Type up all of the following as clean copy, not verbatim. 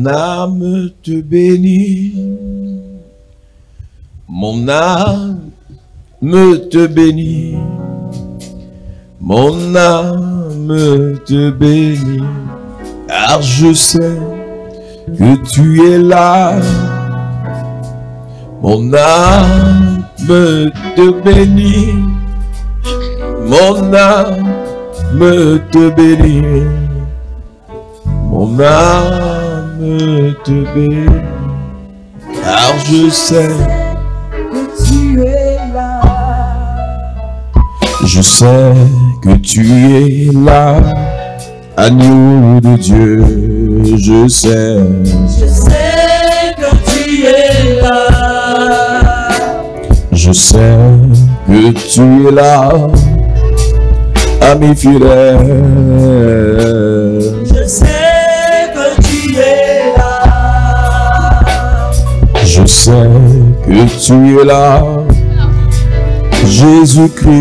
Mon âme te bénit. Mon âme te bénit. Mon âme te bénit. Car je sais que tu es là. Mon âme te bénit. Mon âme te bénit. Mon âme te bénit. Car je sais que tu es là. Je sais que tu es là. Agneau de Dieu, je sais. Je sais que tu es là. Je sais que tu es là, ami fidèle. Je sais que tu es là. Je sais que tu es là, Jésus-Christ.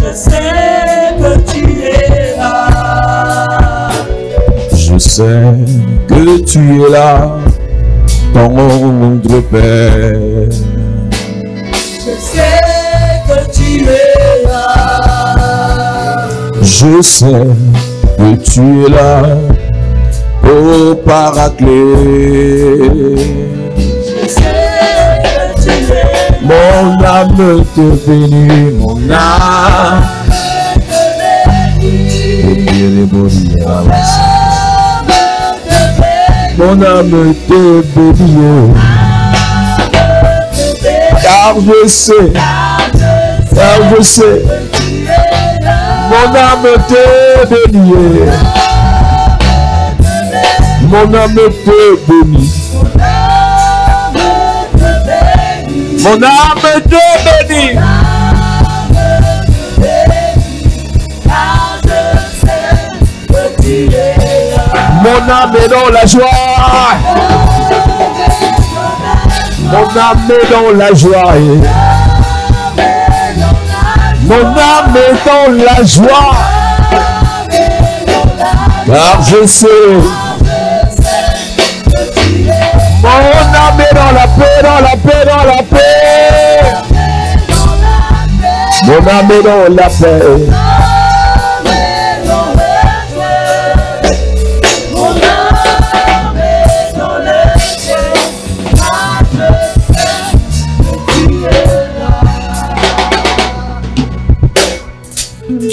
Je sais que tu es là. Je sais que tu es là, tendre Père. Je sais que tu es là. Je sais que tu es là, ô Paraclet. Je sais que tu es là. Mon âme te bénit, mon âme te bénit. Mon âme te bénit. Car je sais, mon âme te bénit. Mon âme te bénit. Mon âme te bénit. Mon âme est dans la joie. Mon âme est dans la joie. Mon âme est dans la joie. Car je sais. Mon âme est dans la paix, dans la paix, dans la paix. Mon âme est dans la paix.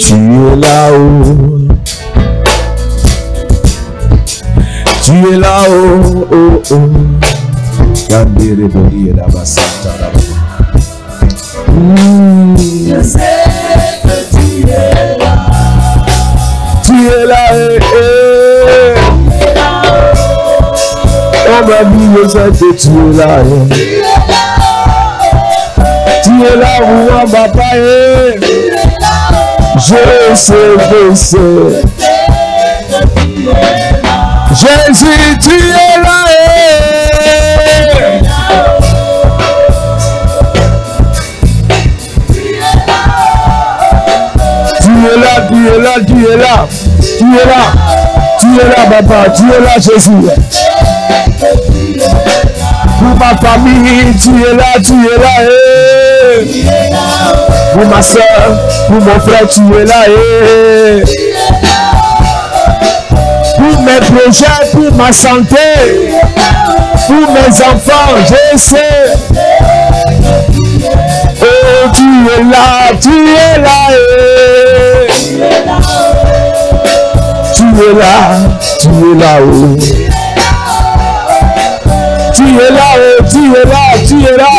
Tu es là-haut. Tu es là-haut. Oh, oh. Je sais que tu es là. Tu es là, oh ma vie, je sais que tu es là. Tu es là où on va pas. Je sais, je sais. Jésus, tu es là. Tu es là, tu es là, tu es là. Tu es là. Tu es là, papa. Tu es là, Jésus. Pour ma famille, tu es là, tu es là. Pour ma soeur, pour mon frère, tu es là. Pour mes projets, pour ma santé, pour mes enfants, je sais. Oh, tu es là, tu es là. Tu es là, tu es là. Tu es là, tu es là, tu es là.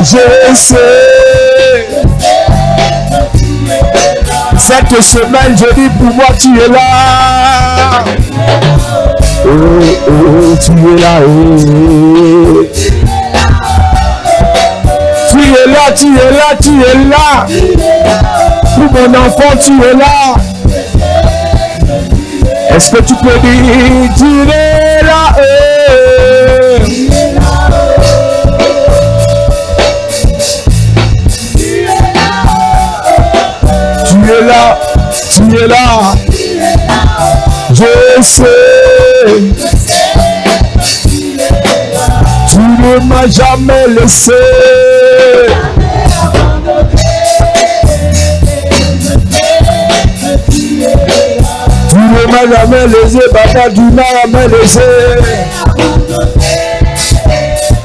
Je sais. Cette semaine, je dis pour moi, tu es là. Oh, oh, tu es là. Tu es là, tu es là, tu es là. Pour mon enfant, tu es là. Est-ce que tu peux dire, tu es là? Tu es là, tu es là. Je sais. m'as jamais laissé. Tu ne m'as jamais laissé, papa, tu m'as jamais laissé.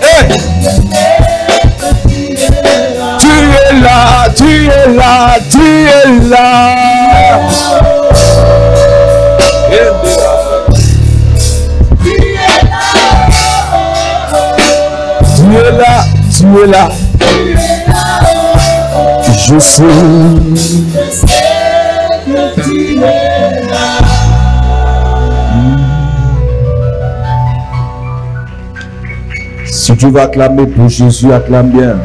Hey! Tu es là, tu es là, tu es là. Tu es là, tu es là. Je sais que tu es là. Si tu vas acclamer pour Jésus, acclame bien.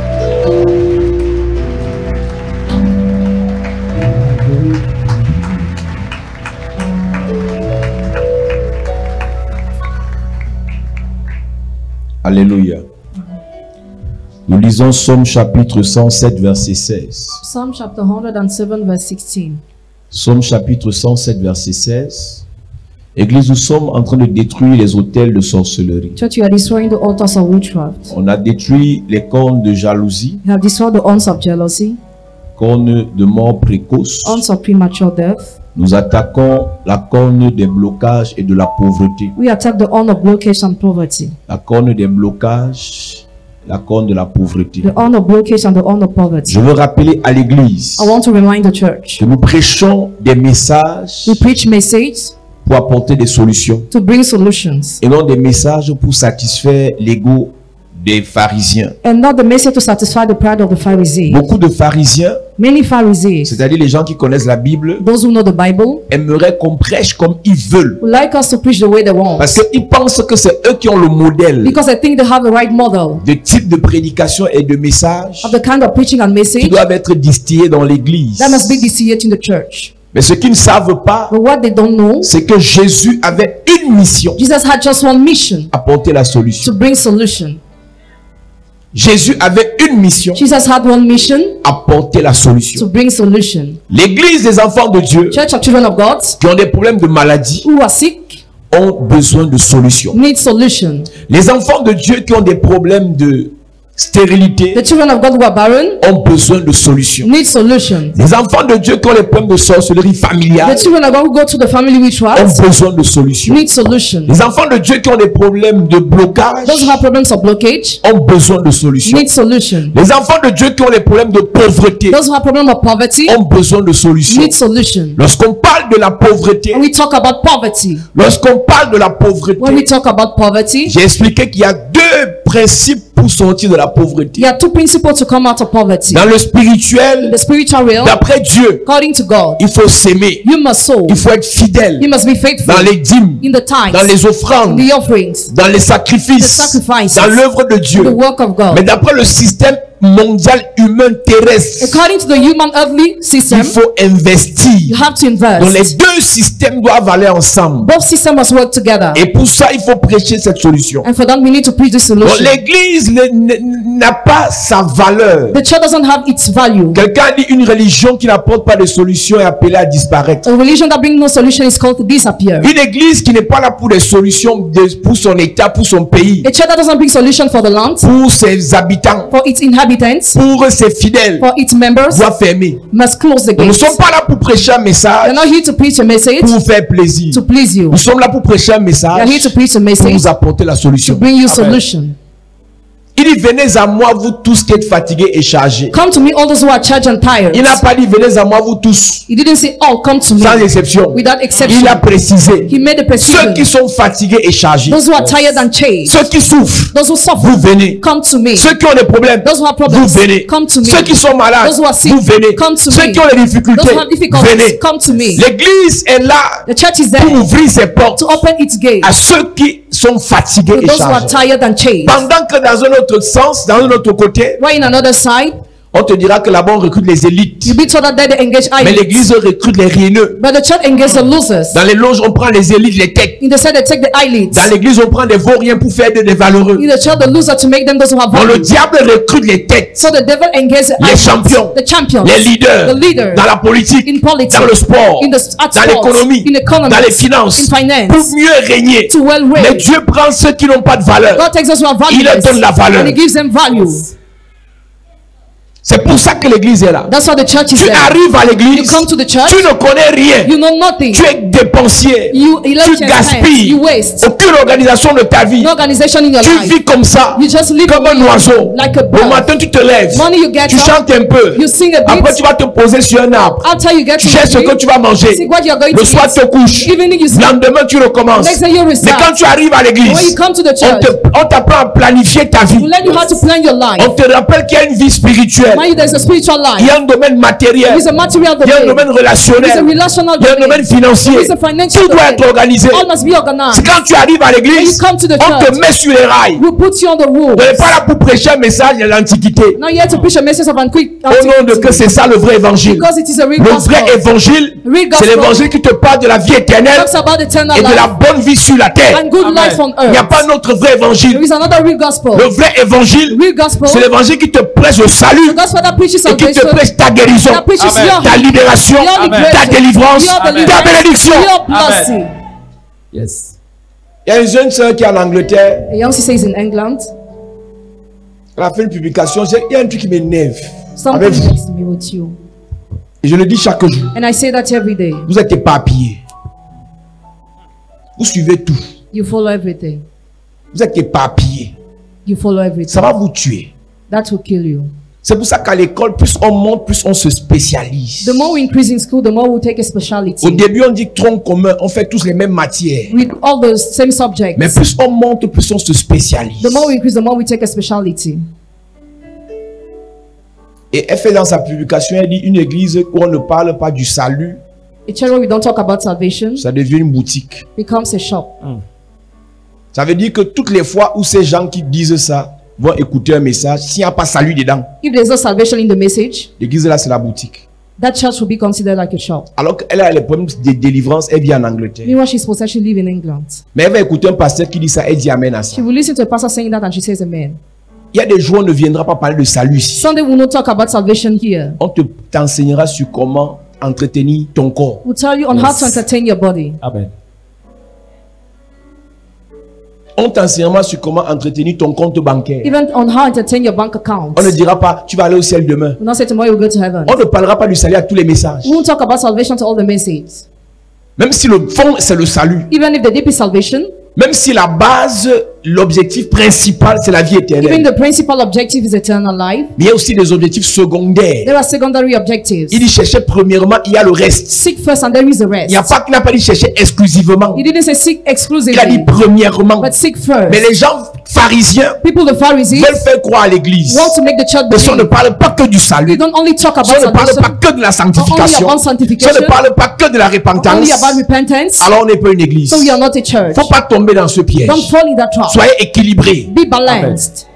Alléluia. Nous lisons Psaume chapitre 107 verset 16. Psalm chapter 107 verse 16. Psaume chapitre 107 verset 16. Église, nous sommes en train de détruire les autels de sorcellerie. Church, you are destroying the altars of witchcraft. On a détruit les cornes de jalousie, You have destroyed the horns of jealousy, cornes de mort précoce. horns of premature death. Nous attaquons la corne des blocages et de la pauvreté. We attack the horn of blockage and poverty. La corne des blocages, la corne de la pauvreté. The horn of blockage and the horn of poverty. Je veux rappeler à l'église I want to remind the church. que nous prêchons des messages We preach messages pour apporter des solutions to bring solutions et non des messages pour satisfaire l'ego des pharisiens. and not the message to satisfy the pride of the Pharisees. Beaucoup de pharisiens, Many Pharisees, c'est-à-dire les gens qui connaissent la Bible, those who know the Bible, aimeraient qu'on prêche comme ils veulent. would like us to preach the way they want Parce qu'ils pensent que c'est eux qui ont le modèle because I think they have the right model de type de prédication et de message of the kind of preaching and qui message doivent être distillés dans l'église. that must be distilled in the church. Mais ce qu'ils ne savent pas, But what they don't know, c'est que Jésus avait une mission: Jesus had just one mission, apporter la to solution. bring solution. Jésus avait une mission: Jesus had one mission, apporter la to solution. bring solution. L'église des enfants de Dieu Church of children of God qui ont des problèmes de maladie who are sick ont besoin de solutions. need solution. Les enfants de Dieu qui ont des problèmes de stérilité The children of God who are barren ont besoin de solutions. need solution. Les enfants de Dieu qui ont des problèmes de sorcellerie familiale The children of God who go to the family ont witchcraft besoin de solutions. need solution. Les enfants de Dieu qui ont des problèmes de blocage Those who have problems of blockage ont besoin de solutions. need solution. Les enfants de Dieu qui ont des problèmes de pauvreté Those who have problems of poverty ont besoin de solutions. need solution. Lorsqu'on parle de la pauvreté, When we talk about poverty, lorsqu'on parle de la when we pauvreté, talk about poverty, j'ai expliqué qu'il y a deux principes pour sortir de la pauvreté. there are two principles to come out of poverty. Dans le In spirituel, the spiritual realm, d'après Dieu, according to God, il faut s'aimer, you must sow. il faut être fidèle You must be faithful dans les dîmes, in the tithes, dans les offrandes, in the offerings, dans les the sacrifices, sacrifices, dans l'œuvre de the Dieu. work of God. Mais d'après le système mondial humain terrestre, According to the human earthly system, il faut you investir. have to Donc les invest. deux systèmes doivent aller ensemble. Both systems must work together. Et pour ça, il faut prêcher cette solution. And for that, we need to preach this Donc solution. l'église n'a pas sa valeur. The church doesn't have its value. Quelqu'un dit une religion qui n'apporte pas de solution est appelée à disparaître. A religion that brings no solution is called to disappear. Une église qui n'est pas là pour des solutions pour son état, pour son pays, A church that doesn't bring solution for the land, pour ses habitants, for its inhabitants, pour ses fidèles, for its members, doit fermer. must close the Nous ne gates. sommes pas là pour prêcher un We're message not here to preach a message pour vous faire plaisir. to please you. Nous sommes là pour prêcher un We are here message to preach a pour message vous apporter la to solution. bring you Amen. solution. Il dit venez à moi vous tous qui êtes fatigués et chargés. Come to me, all those who are charged and tired. Il n'a pas dit venez à moi vous tous, He didn't say, oh, come to me, sans exception. without exception. Il a précisé He made a ceux precision. qui sont fatigués et chargés, Those who are tired and changed, ceux qui souffrent, those who suffer, vous venez. come to me. Ceux qui ont des problèmes, Those who have vous problems, venez. come to me. Ceux qui sont malades, Those who are sick, vous venez. come to Ceux me. qui ont des Those difficultés, who have difficulties, venez. come to me. L'église est là The church is pour there ouvrir ses portes to open its gate à ceux qui sont fatigués to et those who are chargés. tired and changed. Pendant que dans un autre sens, dans un autre côté, While in another side, On te dira que là-bas on recrute les élites. You'll be told that they engage Mais idols. l'église recrute les rieneux. But the church engage the losers. Dans les loges, on prend les élites, les têtes. In the side, they take the eyelids. Dans l'église, on prend des vauriens pour faire des valeureux. In the church, the loser to make them those who have Donc le value. diable recrute les têtes, So the devil engages les champions, the champions, les leaders, the leaders, dans la politique, in politics, dans le sport, in the at dans sports, l'économie, in economics, dans les finances, in finance, pour mieux régner. to well Mais reign. Dieu prend ceux qui n'ont pas de valeur. God takes those who are Il leur valueless donne la valeur. and He gives them value. C'est pour ça que l'église est là. That's why the church is Tu there. arrives à You l'église, come to the church, tu ne connais rien. you know nothing. Tu es dépensier. You Tu elect your hands, gaspilles. you waste. Aucune organisation de ta vie. No organization in your Tu life. vis comme ça, You just live comme un oiseau. like a Au bird. matin, tu te lèves. Morning you get Tu up, chantes un peu. you sing a bit. Après, tu vas te poser sur un arbre. After you get Tu to cherches ce the que tu vas manger. see what you're going Le to soir, eat. tu te couches. Evening you Le sleep. lendemain, tu recommences. Next day you Mais restart. quand tu arrives à When you l'église, come to the church, on t'apprend à planifier ta vie. we learn you how to plan your life. On te rappelle qu'il y a une vie spirituelle. Mind you, there's a spiritual Il y life. a un domaine matériel. There's a material Il y a un domain. domaine relationnel. There's a relational Il y a un domaine domain. financier. There's a financial Tout doit domain. être organisé. All must be C'est organized. quand tu arrives à When you l'église, come to the on te church, met sur les rails. we put you on the On n'est rules. pas là pour prêcher un message de l'Antiquité. Now you have to preach a message of antiquity. Au nom de que c'est ça le vrai évangile. Because it is a real Le gospel. vrai évangile, Real c'est gospel. l'évangile qui te parle de la vie éternelle Talks about eternal et de la life bonne vie sur la terre. and good life on Il n'y a earth. pas notre vrai évangile. There is another real gospel. Le vrai évangile, Real gospel. c'est l'évangile qui te prêche le salut The gospel that preaches et qui te salvation. prêche ta guérison, That preaches Amen. your ta libération, your ta liberation, délivrance, your Amen. deliverance, ta bénédiction. your blessing. Yes. Il y a une jeune sœur qui est en Angleterre. A young sister is in England. Elle a fait une publication. Il y a un truc qui m'énerve. Something Avec vous. needs to be with you. Et je le dis chaque jour. And I say that every day. Vous êtes éparpillés. Vous suivez tout. You follow everything. Vous êtes éparpillés. You follow everything. Ça va vous tuer. That will kill you. C'est pour ça qu'à l'école, plus on monte, plus on se spécialise. The more we increase in school, the more we take a specialty. Au début, on dit tronc commun. On fait tous les mêmes matières. With all the same subjects. Mais plus on monte, plus on se spécialise. The more we increase, the more we take a specialty. Et elle fait dans sa publication, elle dit une église où on ne parle pas du salut, A church where we don't talk about salvation ça devient une boutique. becomes a shop. Ça veut dire que toutes les fois où ces gens qui disent ça vont écouter un message, s'il n'y a pas salut dedans, If there's no salvation in the message, l'église là c'est la boutique. that church will be considered like a shop. Alors qu'elle a les problèmes de délivrance, elle vit en Angleterre. Meanwhile, she's supposed to actually live in England. Mais elle va écouter un pasteur qui dit ça, elle dit amen à ça. She will listen to a pastor saying that and she says amen. Il y a des jours où on ne viendra pas parler de salut ici. Sunday we'll not talk about salvation here. On t'enseignera sur comment entretenir ton corps. We'll tell you on how to entertain your body. Amen. On t'enseignera sur comment entretenir ton compte bancaire. Even on how to entertain your bank account. On ne dira pas, tu vas aller au ciel demain. We'll not say tomorrow you'll go to heaven. On ne parlera pas du salut à tous les messages. We won't talk about salvation to all the messages. Même si le fond, c'est le salut. Even if the deep is salvation, Même si la base, l'objectif principal, c'est la vie even éternelle. the principal objective is eternal life, Mais il y a aussi des objectifs secondaires. there are secondary objectives. Il dit chercher premièrement, il y a le reste. Seek first and there is the Il rest. n'y a pas qu'il n'a pas dit chercher exclusivement. He didn't say seek Il a dit exclusively, premièrement. but seek Mais first. les gens pharisiens People, the Pharisees, veulent faire croire à l'église. want to make the church Mais si on ne believe. parle pas que du salut, They don't only talk about si on ne parle salvation, pas que de la only sanctification, about si on sanctification, ne parle pas que de la repentance, only about repentance, alors on n'est pas une église. so we are not a church. Faut pas tomber dans ce piège. Don't fall in that trap. Soyez équilibrés. Be balanced.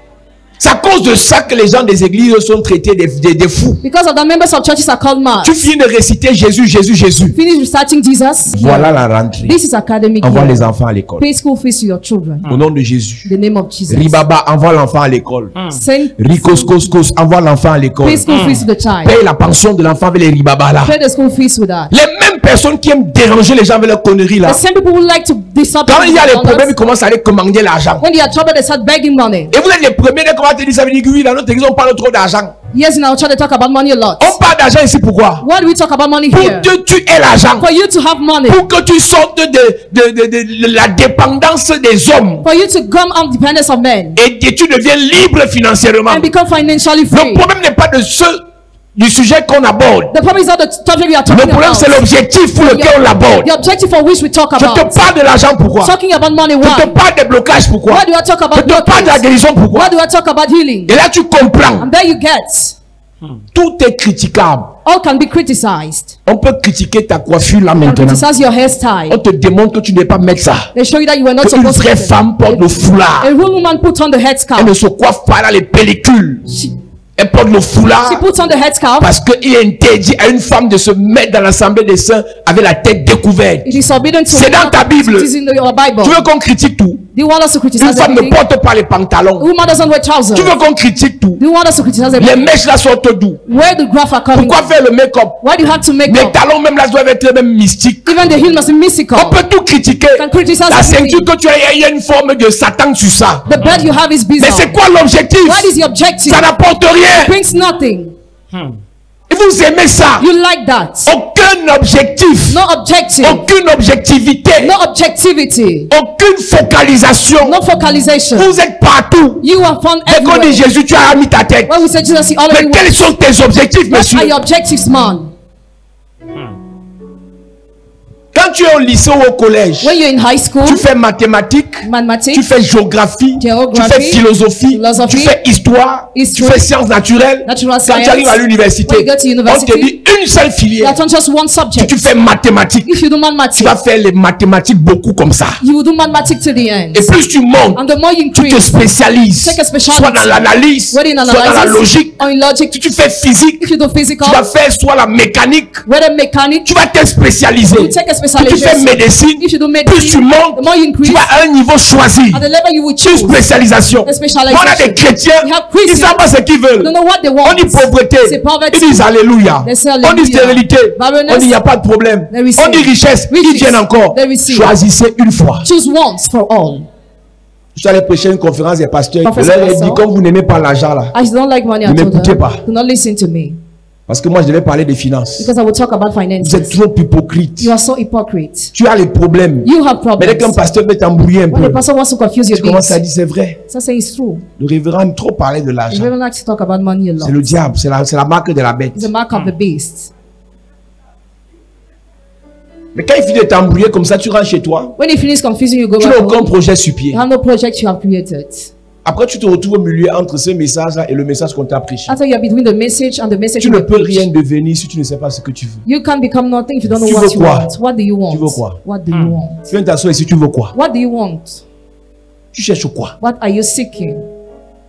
C'est à cause de ça que les gens des églises sont traités des fous. Because of the members of churches are called mad. Tu finis de réciter Jésus, Jésus, Jésus. Finish reciting Jesus. Voilà la rentrée. This is academic Envoie year. les enfants à l'école. Pay school fees to your children. Au nom de Jésus. In the name of Jesus. Ribaba, envoie l'enfant à l'école. Send Rikoskos, envoie l'enfant à l'école. pay school fees to the child. Paye la pension de l'enfant avec les ribaba là. Pay the school fees with that. Les mêmes personnes qui aiment déranger les gens avec leurs conneries là. The same people who like to disturb Quand il y a les people with problèmes, ils others, commencent à aller commander l'argent. when they are troubled, they start begging money. Et vous êtes les premiers dès qu'on va te dire ça veut dire que oui, dans notre église on parle trop d'argent. Yes, in our church they talk about money a lot. On parle d'argent ici pourquoi? Why do we talk about money Pour here? que tu aies l'argent. For you to have money. Pour que tu sortes de la dépendance des hommes. For you to come on dependence of men. Et que tu deviens libre financièrement. And become financially free. Le problème n'est pas du sujet qu'on aborde. The problem is not the topic we are Le talking problème c'est about. l'objectif pour lequel on l'aborde. The objective for which we talk Je te about. parle de l'argent pourquoi? Talking about money, Je te why? parle des blocages pourquoi? Why do I talk Je about te parle de la blockage? guérison pourquoi? Why do I talk about healing? Et là tu comprends. And there you get. Tout est critiquable. All can be criticized. On peut critiquer ta coiffure là And maintenant. criticize your On hairstyle. te démontre que tu ne devais pas mettre ça. They show you that you were not Qu'une supposed vraie to. femme porte le foulard. A real woman put on the Elle headscarf. ne se coiffe pas là les pellicules. Elle porte le foulard She puts on the headscarf. parce qu'il est interdit à une femme de se mettre dans l'assemblée des saints avec la tête découverte. It is forbidden to C'est dans ta Bible. It is in your Bible. Tu veux qu'on critique tout? Do you want us to Une criticize femme ne everything? porte pas les A pantalons. woman doesn't wear trousers. Tu veux qu'on critique tout? Do you want us to criticize Les everything? mèches là sortent d'où? Where the graph are coming Pourquoi from? faire le make-up? Why do you have to make Les up? talons même là doivent être même mystiques. Even the heel must be mystical. On peut tout critiquer. Can criticize La ceinture everything. que tu as, il y a une forme de Satan sur ça. The bed you have is Mais bizarre. c'est quoi l'objectif? What is the objective? Ça n'apporte rien. Brings nothing. Et vous aimez ça? You like that? Aucun objectif. No objective. Aucune objectivité. No objectivity. Aucune focalisation. No focalization. Vous êtes partout. You are found Dès qu'on dit everywhere. Jésus, tu as mis ta tête. When we say Jesus, he already Mais quels went. sont tes objectifs, What monsieur? are your objectives, man? Quand tu es au lycée ou au collège, When you're in high school, tu fais mathématiques, tu mathematics, fais géographie, Géographie, tu fais philosophie, philosophie, tu fais histoire, history, tu fais sciences naturelles. natural Quand tu arrives à science, l'université, when you go to on university, te dit une seule you filière. have just one Si subject. tu fais mathématiques, If you do tu mathematics, vas faire les mathématiques beaucoup comme ça. you will do mathematics to the end. Et plus tu montes, And the more you tu te increase, spécialises, take a specialty. soit dans l'analyse, whether in soit dans la analysis logique. or in logic, Si tu fais physique, if you do physical, tu vas faire soit la mécanique, whether mechanic, tu vas te spécialiser. you take a Si tu fais specialization. médecine, If you do plus medicine, tu montes, the more you increase, tu vas à un niveau choisi. at the level you will Une choose. spécialisation. The specialization. On a des chrétiens, We have ils ne Christians. savent pas ce qu'ils veulent. Don't know what they On want. dit pauvreté, C'est poverty. ils disent alléluia. They say On dit hallelujah. stérilité, Barrenness. on dit il n'y a pas de problème. They receive. On dit richesse, Riches. ils viennent encore. They receive. Choisissez une fois. Choose once for all. Je suis allé prêcher une conférence des pasteurs. Je Professor leur ai dit, Pastor. comme vous n'aimez pas l'argent là, I don't like money. I Ne told m'écoutez her, pas. do not listen to me. parce que moi je devais parler des finances. Because I will talk about Vous êtes finances. trop hypocrite. You are so hypocrite. Tu as les problèmes. You have Mais dès qu'un problems. pasteur veut t'embrouiller un When the peu, pastor wants to confuse your tu commences à things, dire c'est vrai. so say it's true. Le révérend aime trop parler de You l'argent. really like to talk about money a lot. C'est le diable, c'est la marque de la bête. It's the mark of the beast. Mais quand il finit de t'embrouiller comme ça, tu rentres chez toi. When you finish confusing, you go Tu back n'as aucun home. projet sur pied. You have no project you have created. Après, tu te retrouves au milieu entre ce message-là et le message qu'on t'a prêché. After you are between the message and the message Tu you ne were peux preached, rien devenir si tu ne sais pas ce que tu veux. you can become nothing if you don't know Tu what veux you quoi? want. What do you want? Tu veux quoi? What do you want? Tu viens t'asseoir ici, tu veux quoi? What do you want? Tu cherches quoi? What are you seeking?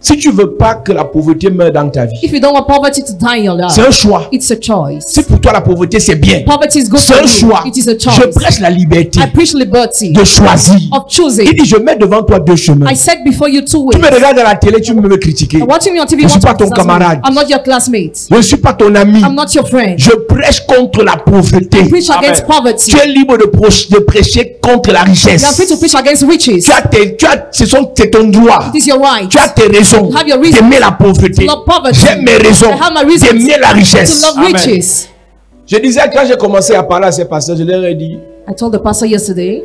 Si tu veux pas que la pauvreté meure dans ta vie, If you don't want poverty to die in your c'est un life, choix. it's a choice. Si pour toi la pauvreté c'est bien, Poverty is good c'est for un choix. you. It is a Je choice. prêche la liberté I preach liberty de choisir. of choosing. Il dit, je mets devant toi deux chemins. I said before you two Tu ways. me regardes à la télé, tu me critiquer. Watching me on TV, Je you suis want pas to ton criticize me. camarade. I'm not your classmate. Je ne suis pas ton ami. I'm not your friend. Je prêche contre la pauvreté. Preach against poverty. Tu es libre de prêcher contre la richesse. You are free to preach against riches. C'est ton droit. It is your right. Tu as tes raisons You have your reasons d'aimer la pauvreté. to love poverty. J'ai mes raisons I have my reasons d'aimer la to richesse. love riches. Je disais quand j'ai commencé à parler à ces pasteurs, je leur ai dit, I told the pastor yesterday,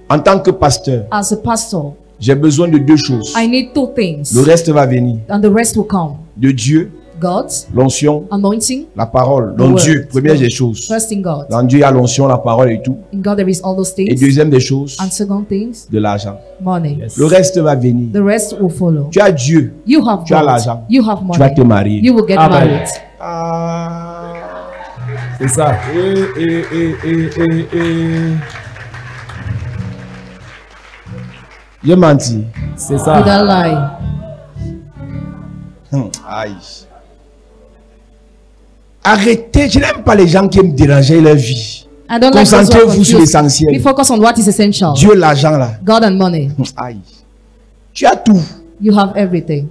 en tant que pasteur, as a pastor, j'ai besoin de deux choses. I need two things, Le reste va venir. and the rest will come. De Dieu, God, l'onction, anointing, la parole. the Dans word. Dieu, première des choses. First in God. Dans Dieu, il y a l'onction, la parole et tout. In God there is all those Et things. deuxième des choses, And second things, de l'argent. money. Le reste va venir. The rest will follow. Tu as Dieu, You have tu as God. l'argent. You have tu vas money. te marier. You will get Amen. married. Ah. C'est ça. J'ai menti. C'est ça. With a lie. Aïe. Arrêtez, je n'aime pas les gens qui aiment déranger leur vie. I don't like those who are Concentrez-vous sur confused. l'essentiel. Be focused on what is essential. Dieu, l'argent là. God and money. Aïe. Tu as tout. You have everything.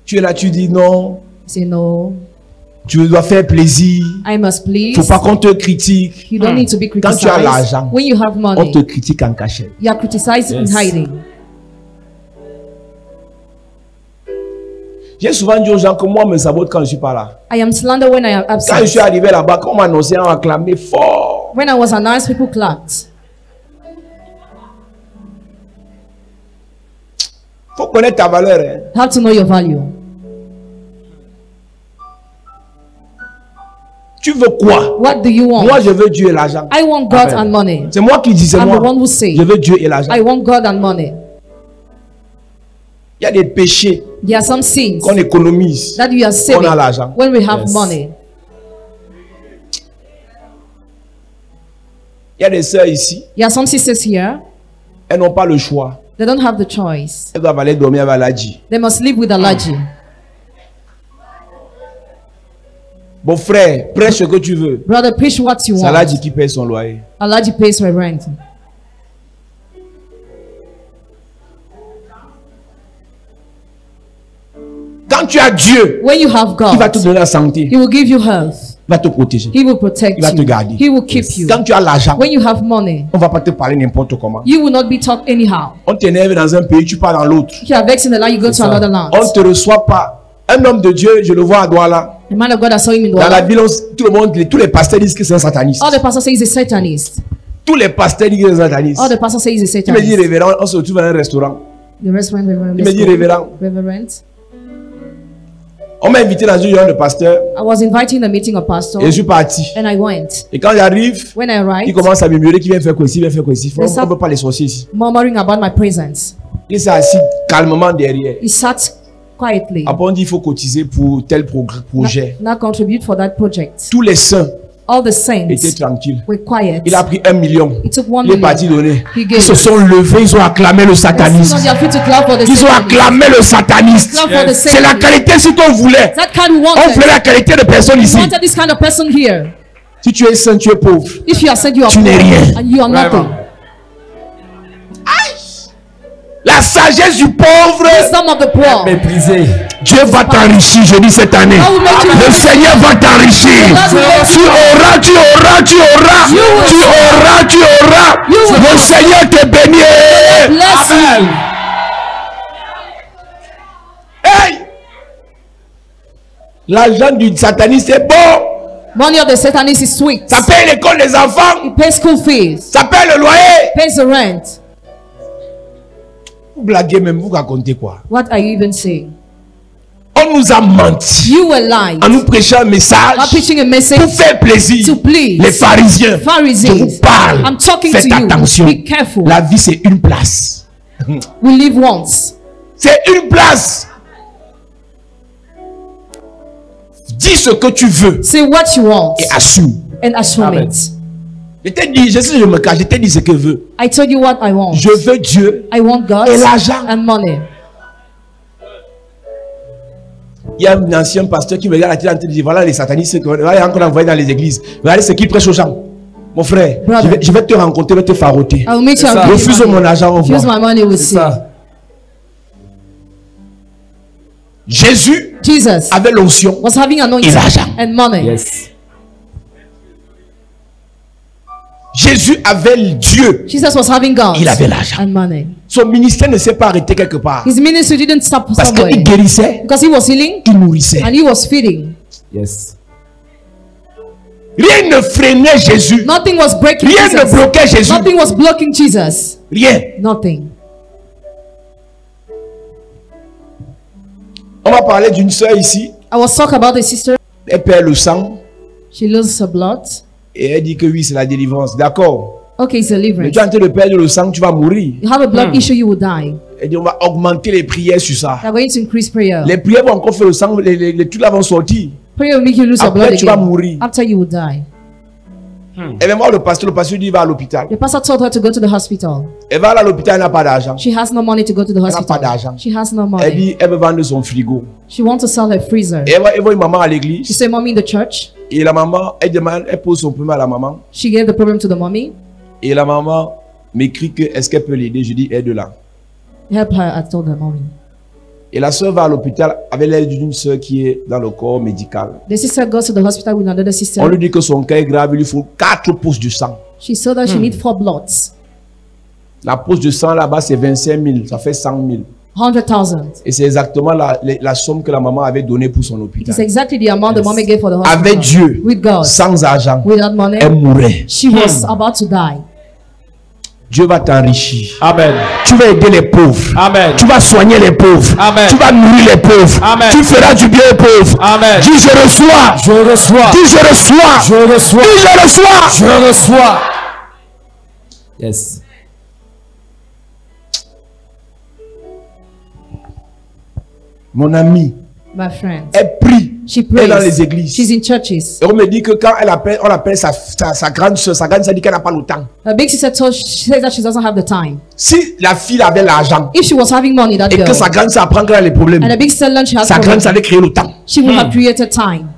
Tu es là, tu dis non. Say no. Tu dois faire plaisir. I must please. Faut pas qu'on te critique. You don't need to be Quand tu as criticized. l'argent, When you have on money, te critique en cachette. you are criticized in Yes. hiding. J'ai souvent dit aux gens que moi, me sabote quand je suis pas là. I am slandered when I am Quand je suis absent. arrivé là-bas, quand on m'a annoncé, on m'a acclamé fort. When I was announced, people clapped. Faut connaître ta valeur. Hein. You have to know your value. Tu veux quoi? What do you want? Moi, je veux Dieu et l'argent. I want God Amen. and money. C'est moi qui disais, I'm moi, the one who say, je veux Dieu et l'argent. I want God and money. Il y a des péchés There are some sins qu'on économise. that we are On saving a l'argent. when we have Yes. money. Il y a des sœurs ici, There are some sisters here. elles n'ont pas le choix. They don't have the choice. Elles doivent aller dormir avec Aladji. They must live with Alaji. Bon frère, prêche ce que tu veux. Brother, preach what you C'est want. Aladji qui paye son loyer. Alaji pays for rent. Quand tu as Dieu, When you have il va te God, donner la santé. He will give you health. Il va te protéger. He will protect Il va te you. garder. He will keep you. Quand tu as l'argent, When you have money, on ne va pas te parler n'importe comment. you will not be taught anyhow. On t'énerve dans un pays, tu pars dans l'autre. If you are vexed in the land, you go to ça. another land. On ne te reçoit pas. Un homme de Dieu, je le vois à Douala. The man of God, I saw him in Dans la Douala. ville, tout le monde, tous les pasteurs disent que c'est un sataniste. All the pastors say he's a satanist. Tous les pasteurs disent que c'est un sataniste. All the pastors say he's a Il me dit satanist. révérend, on se retrouve dans un restaurant. The restaurant, reverend. Il me dit révérend. Reverend. On m'a invité dans une réunion de pasteurs I was invited in a meeting of pastors, et je suis parti. and I went. Et quand j'arrive, When I il arrived, commence à murmurer qu'il vient faire quoi ici, il vient faire quoi ici. On C'est ça. ne peut pas les sorciers ici. murmuring about my presence. Il s'est assis calmement derrière. He sat quietly. Après, on dit qu'il faut cotiser pour tel projet. Now contribute for that project. Tous les saints All the étaient saints tranquilles. were quiet. Il a pris 1 million. He took 1 Il est parti million. donner. He Ils gave. se sont levés, ils ont acclamé le It's satanisme. not their feet to clap for the Ils ont satanist. acclamé le sataniste. Clap for the C'est la satanist. qualité ce qu'on voulait. That kind we On wanted. voulait la qualité de personne We ici. wanted this kind of person here. Si tu es saint, tu es pauvre. If you are said you are Tu n'es poor rien. and you are nothing, La sagesse du pauvre, wisdom of the poor. Méprisé. Dieu va t'enrichir, je dis cette année. I will make you Le rich. Seigneur va t'enrichir. God will make Tu auras, tu auras, tu auras. You will Tu auras, tu auras. You will Le Seigneur te bénit. Bless you. Hey! L'argent du sataniste est bon. Money of the satanist is sweet. Ça paye l'école des enfants. He pays school fees, Ça paye le loyer. pays the rent. Vous blaguez même, vous racontez quoi? What are you even saying? On nous a menti You were lying. en nous prêchant un message I'm preaching a pour message faire plaisir. to please Les pharisiens. Je Pharisees. vous parle. I'm talking Faites to you. attention. Be careful. La vie, c'est une place. We live once. C'est une place. Dis ce que tu veux Say what you want et assume. and assume Amen. it. Je t'ai dit, je sais, je me cache, je t'ai dit ce que je veux. I told you what I want. Je veux Dieu. I want God Et l'argent. and money. Il y a un ancien pasteur qui me regarde à la télé en train de dire, voilà les satanistes qu'on a envoyés dans les églises. Regardez ce qu'ils prêchent aux gens. Mon frère, Brother. je vais te rencontrer, je vais te faroter. I will meet you C'est and ça. give Refuse you mon money. argent, au Refuse revoir. my money, we'll C'est see. ça. Jésus Jesus avait l'onction. was having anointing Et l'argent. and money. Yes. Jésus avait Dieu. Jesus was having God Il avait l'argent. and money. Son ministère ne s'est pas arrêté quelque part. His ministry didn't stop Parce somewhere qu'il guérissait, because he was healing il nourrissait. and he was feeding. Yes. Rien ne freinait Jésus. Nothing was breaking Rien ne Jesus. bloquait Jésus. Nothing was blocking Jesus. Rien. Nothing. On va parler d'une soeur ici. I was talking about a sister. Elle perd le sang She loses her blood. et elle dit que oui, c'est la délivrance. D'accord. Okay, it's a Mais deliverance. tu es en train de perdre le sang, tu vas mourir. You have a blood issue, you will die. Elle dit on va augmenter les prières sur ça. They're going to increase prayer. Les prières vont encore faire le sang, les trucs là vont sortir. Prayer will make you lose your Après, blood tu vas again. mourir. After you will die. Elle va voir le pasteur dit il va à l'hôpital. The pastor told her to go to the hospital. Elle va à l'hôpital, elle n'a pas d'argent. She has no money to go to the n'a pas hospital. d'argent. She has no Elle money. dit elle veut vendre son frigo. She wants to sell her freezer. Et elle voit une maman à She l'église. said, Mommy in the church. Et la maman, elle demande, elle pose son problème à la maman. She gave the problem to the mommy. Et la maman m'écrit que est-ce qu'elle peut l'aider. Je dis aide-la. Help her, I told her mommy. Et la soeur va à l'hôpital avec l'aide d'une soeur qui est dans le corps médical. The sister goes to the hospital with another On sister. lui dit que son cas est grave, il lui faut 4 pouces de sang. She saw that she needs 4 bloods. La pouce de sang là-bas, c'est 25 000, ça fait 100 000. 100,000. Et c'est exactement la somme que la maman avait donnée pour son It's hôpital. exactly the amount the mommy gave for the hospital. Avec Dieu, With God. sans argent, Without money. elle mourait. She was about to die. Dieu va t'enrichir. Amen. Tu vas aider les pauvres. Amen. Tu vas soigner les pauvres. Amen. Tu vas nourrir les pauvres. Amen. Tu feras du bien aux pauvres. Amen. Dis je reçois. Je reçois. Dis je reçois. Je reçois. Dis je reçois. Je reçois. Yes. Mon ami, My friend. Elle prie. She Elle est dans prays. les églises. She's in churches. Et on me dit que quand on appelle sa grande soeur, sa grande soeur dit qu'elle n'a pas le temps. Her big sister says that she doesn't have the time. Si la fille avait l'argent If she was having money, that et girl, que sa grande soeur apprend qu'elle a les problèmes, and the big sister learned she has sa grande problems, soeur allait créer le temps. she would have created time.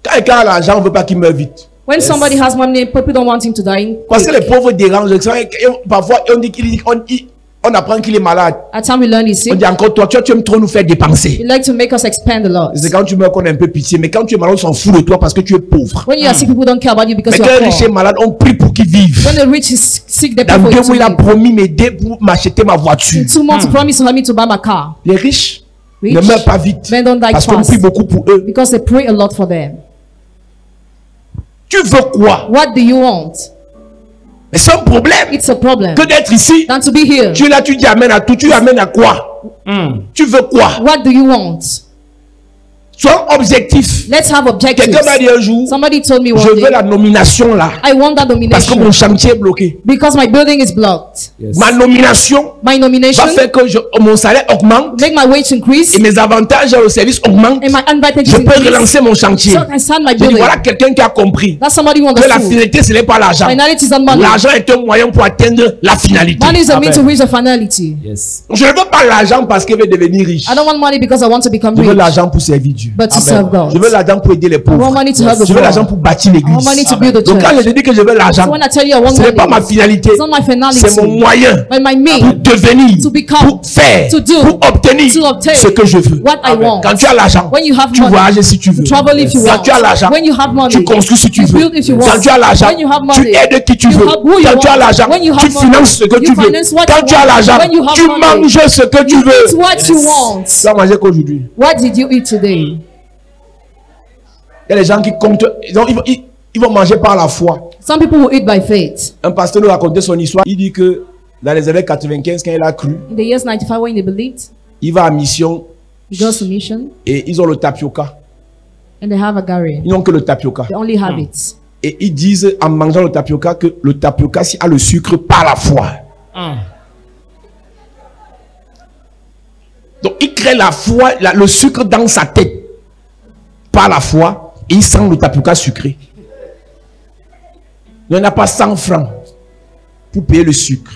Quand quelqu'un a l'argent, on ne veut pas qu'il meure vite. When somebody has money, people don't want him to die. Parce que les pauvres dérangent. Parfois, on dit on apprend qu'il est malade. At time we learn he's On sick. dit encore, toi, tu aimes trop nous faire dépenser. He like to make us expand a lot. C'est quand tu meurs qu'on a un peu pitié. Mais quand tu es malade, on s'en fout de toi parce que tu es pauvre. When you are sick, people don't care about you because Mais you quand are un riche est poor. malade, on prie pour qu'il vive. When the rich is sick, they pray Dans for 2 you mois, il a to live. promis m'aider pour m'acheter ma voiture. In 2 months, he promised me to buy my car. Les riches Rich ne meurent pas vite men don't die parce qu'on fast. prie beaucoup pour eux. Because they pray a lot for them. Tu veux quoi? What do you want? Mais c'est un problème It's a problem. que d'être ici. Than to be here. Tu es là, tu dis amen à tout. Tu amènes à quoi? Tu veux quoi? What do you want? Sois objectif. Let's have objectives. Quelqu'un m'a dit un jour, Somebody told me one je veux day, la nomination là. I want that Parce que mon nomination chantier est bloqué. because my building is blocked. Yes. Ma nomination My nomination va faire que mon salaire augmente make my wage increase et mes avantages au service augmentent. and my advantages Je peux increase. relancer mon chantier. So I can start my Je dis, building. voilà quelqu'un qui a compris That's somebody who que la understood. finalité, ce n'est pas l'argent. Finality is not money. L'argent est un moyen pour atteindre la finalité. Money is a means to Amen. reach the finality. Yes. Je ne veux pas l'argent parce qu'il veut devenir riche. I don't want money because I want to become Je veux rich, l'argent pour servir Dieu. but to Amen. serve God. Je veux l'argent pour aider les I pauvres. want money to help the Je veux l'argent poor. pour bâtir I want l'église. money to build the Donc quand church. je te dis que je veux l'argent, So when I tell you I want ce n'est pas ma money, finalité. it's not my finality, C'est mon moyen but my pour means devenir, to become, pour faire, to do, pour obtenir to obtain ce que je veux. what I want. Quand tu as l'argent, When you have tu money, voyages si tu veux. travel if you Quand want. tu as l'argent, When you have money, tu construis si tu you veux. build if you Quand want. tu as l'argent, When you have tu money, aides qui tu you veux. help who you Quand tu as want. l'argent, When you tu have money, finances ce que you tu veux. finance what Quand you tu as want. l'argent, When you have tu money, manges ce que tu It's veux. what you want. Tu as mangé qu'aujourd'hui. What did you eat today? Il y a des gens qui comptent, ils vont manger par la foi. Some people will eat by faith. Un pasteur nous racontait son histoire. Il dit que dans les années 95, quand il a cru, In the years 95, when they believed, il va à mission he goes to mission et ils ont le tapioca. and they have a gari. Ils n'ont que le tapioca. They only have it. Et ils disent en mangeant le tapioca que le tapioca a le sucre par la foi. Donc il crée la foi, le sucre dans sa tête par la foi et il sent le tapioca sucré. Il n'y en a pas 100 francs pour payer le sucre.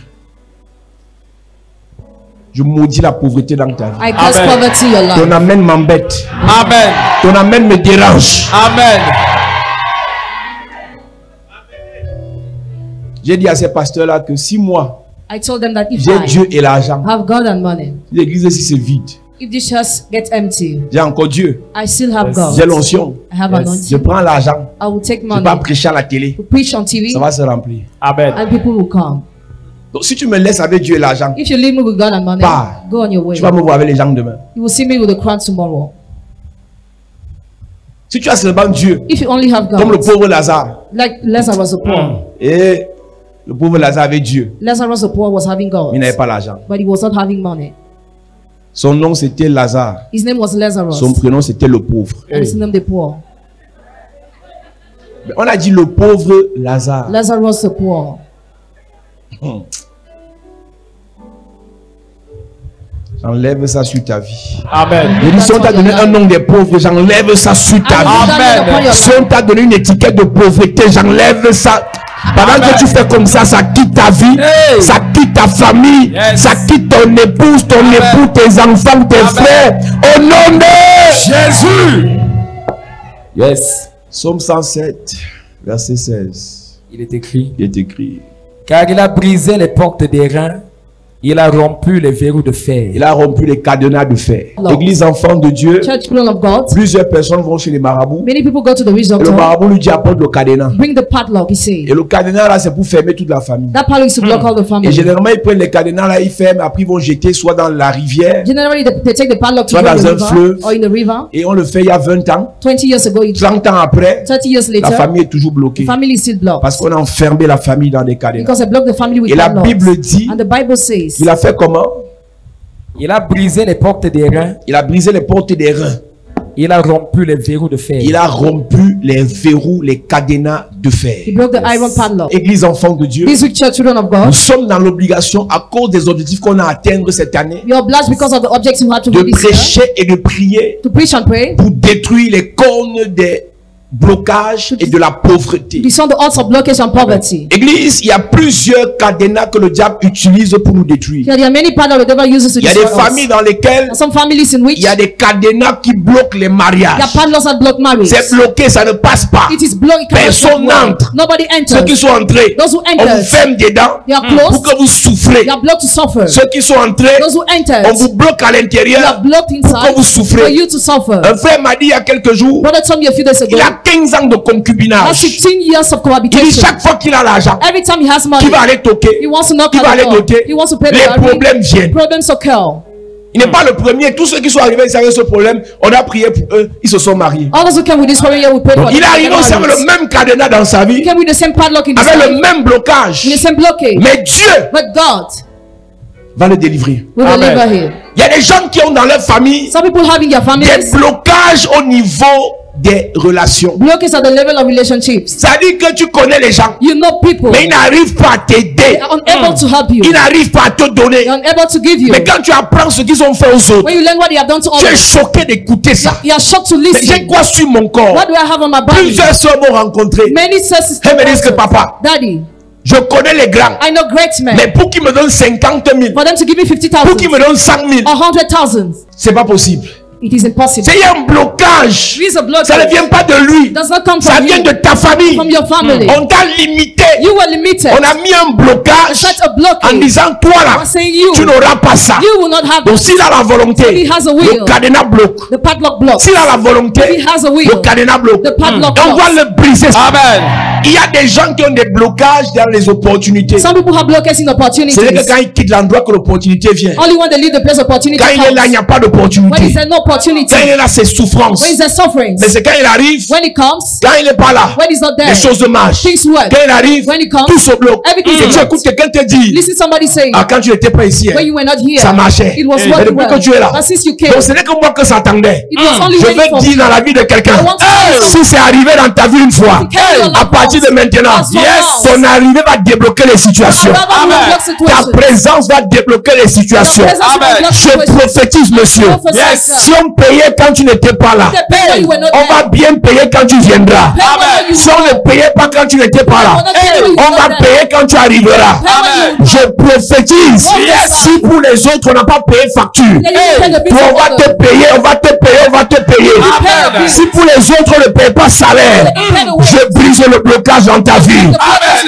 Je maudis la pauvreté dans ta vie. I curse Amen. poverty in your Ton life. amène m'embête. Amen. Ton amène me dérange. Amen. J'ai dit à ces pasteurs-là que si moi, I told them that if j'ai I Dieu et l'argent, have God and money, l'église ici c'est vide. if this church gets empty, J'ai encore Dieu. I still have Yes. God. J'ai l'onction. I have Yes. Je anointing. prends l'argent. I will take Je money ne vais pas prêcher à la télé. to preach on TV Ça va se remplir. Amen. and people will come. Donc si tu me laisses avec Dieu et l'argent, If you leave me with God and money, Bah. go on your way. tu vas me voir avec les gens demain. You will see me with the crown tomorrow. Si tu as seulement Dieu, If you only have comme le God, pauvre Lazare, like Lazarus the poor. et le pauvre Lazare avait Dieu, Lazarus the poor was having God, mais il n'avait pas l'argent. but he was not having money. Son nom c'était Lazare, His name was Lazarus, son prénom c'était le pauvre. and his name the poor. Mais on a dit le pauvre Lazare. Lazarus the poor. J'enlève ça sur ta vie. Amen. Je dis, si on t'a donné un nom des pauvres, j'enlève ça sur ta I vie. will Amen. stand upon your Si on t'a donné une étiquette de pauvreté, j'enlève ça. Pendant que tu fais comme ça quitte ta vie, Hey. ça quitte ta famille, Yes. ça quitte ton épouse, ton Amen. époux, tes enfants, tes frères. Au nom de Jésus. Yes. Psaume 107, verset 16. Il est écrit. Il est écrit. Car il a brisé les portes des reins. Il a rompu les verrous de fer. Il a rompu les cadenas de fer. Lord. Église enfant de Dieu, Church children of God. plusieurs personnes vont chez les marabouts. Many people go to the witch Et le doctor. marabout lui dit apporte le cadenas. Bring the padlock, he said. Et le cadenas là, c'est pour fermer toute la famille. That padlock is to block all the Et family. généralement, ils prennent les cadenas là, ils ferment, après ils vont jeter soit dans la rivière. Generally, they take the padlock to Soit throw in dans the un river fleuve. or in the river. Et on le fait il y a 20 ans. 20 years ago, 30 ans après, 30 years la later, famille est toujours bloquée. the family is still blocked. Parce qu'on a enfermé la famille dans des cadenas. Because they block the family with Et la padlocks. Bible dit, And the Bible says, il a fait comment? Il a brisé les portes des reins. Il a brisé les portes des reins. Il a rompu les verrous de fer. Il a rompu les verrous, les cadenas de fer. He broke the iron padlock. Église enfant de Dieu, These weak children of God, nous sommes dans l'obligation, à cause des objectifs qu'on a à atteindre cette année, we are blessed because of the objects we have to de do this year, prêcher et de prier to preach and pray, pour détruire les cornes des blocages et de la pauvreté. to discern the odds of blockage and poverty. Église, il y a plusieurs cadenas que le diable utilise pour nous détruire. There are many padlocks the devil uses to Il y a des destroy us. familles dans lesquelles There are some families in which il y a des cadenas qui bloquent les there mariages. are padlocks that block marriage. C'est bloqué, ça ne passe pas. It is blocked. It cannot Personne work. n'entre. Nobody Ceux qui enters. sont entrés, Those who on vous enter, ferme dedans they are pour closed. que vous souffrez. They are blocked to suffer. Ceux qui sont entrés, Those who enter, on vous bloque à they are l'intérieur blocked pour que inside vous souffrez. for you to suffer. Un frère m'a dit il y a quelques jours, Brother told me a few days ago, il a 15 ans de concubinage. that's 15 years of Il dit cohabitation. chaque fois qu'il a l'argent, Every time he has money, qui va aller toquer, he wants to knock qui va at aller the door. noter, He wants to pay the les lottery. problèmes viennent. Problems occur. Il n'est pas le premier. Tous ceux qui sont arrivés ici avec ce problème, on a prié pour eux, ils se sont mariés. All those who came with this problem here, we pray for Il est them. arrivé aussi avec le même cadenas dans sa vie, He came with the same padlock in his avec le life, même blocage. in the same blockage. Mais Dieu But God va le délivrer. will Amen. deliver him. Il y a des gens qui ont dans leur famille Some people have in their des families blocages au niveau des relations. blockage at the level of relationships. Ça dit que tu connais les gens, You know people, mais ils n'arrivent pas à t'aider. they are unable to help you. Ils n'arrivent pas à te donner. They are unable to give you. Mais quand tu apprends ce qu'ils ont fait aux autres, When you learn what they have done to tu es others, choqué d'écouter ça. you are shocked to Mais j'ai listen. quoi sur mon corps? What do I have on my body? Plusieurs soeurs m'ont rencontré. Many sisters, Elles me disent que papa, Daddy, je connais les grands, I know great men. mais pour qu'ils me donnent 50 000, For them to give me pour 50,000 qu'ils me donnent 100 000, or 100,000, c'est pas possible. it is impossible. C'est un blocage. There is a blockage. Ça ne vient pas de lui. It does not come Ça from vient you, de ta famille. from your family. On t'a limité. You were limited. On a mis un blocage Set a en blockage. disant toi là, I'm saying you, tu n'auras pas ça. you will not have Donc it. s'il a la volonté, He has a will. le cadenas bloque. The padlock blocks. S'il a la volonté, He has a will. le cadenas bloque. The padlock On blocks. va le briser. Amen. Il y a des gens qui ont des blocages dans les opportunités. Some people have blockers in C'est opportunities. que quand ils quittent l'endroit que l'opportunité vient. Only when they leave the place, opportunity Quand il est là, il n'y comes. a pas When d'opportunité. is there no opportunity? Quand il est là, c'est souffrance. When is there suffering? Mais c'est quand il arrive, When it comes, quand il n'est pas là, when it's not there, les choses marchent. things work. Quand il arrive, When it comes, tout se bloque. everything Et is tu blocked. écoutes quelqu'un te dire, Listen, somebody say, ah, quand tu n'étais pas ici, hein, when you were not here, ça marchait. it was Mais working depuis well. que tu es là, But since you came, donc ce n'est que moi que ça attendait. it was only Je waiting veux for dire me. dans la vie de quelqu'un, I want to tell you si c'est arrivé dans ta vie une fois, à partir de maintenant, ton arrivée va débloquer les situations. Ta présence va débloquer les situations. Je prophétise, monsieur. Si on payait quand tu n'étais pas là, on va bien payer quand tu viendras. Si on ne payait pas quand tu n'étais pas là, on va payer quand tu arriveras. Je prophétise. Si pour les autres on n'a pas payé facture, toi, on va te payer, on va te payer, on va te payer. Si pour les autres on ne paye pas salaire, je brise le blocage dans ta vie.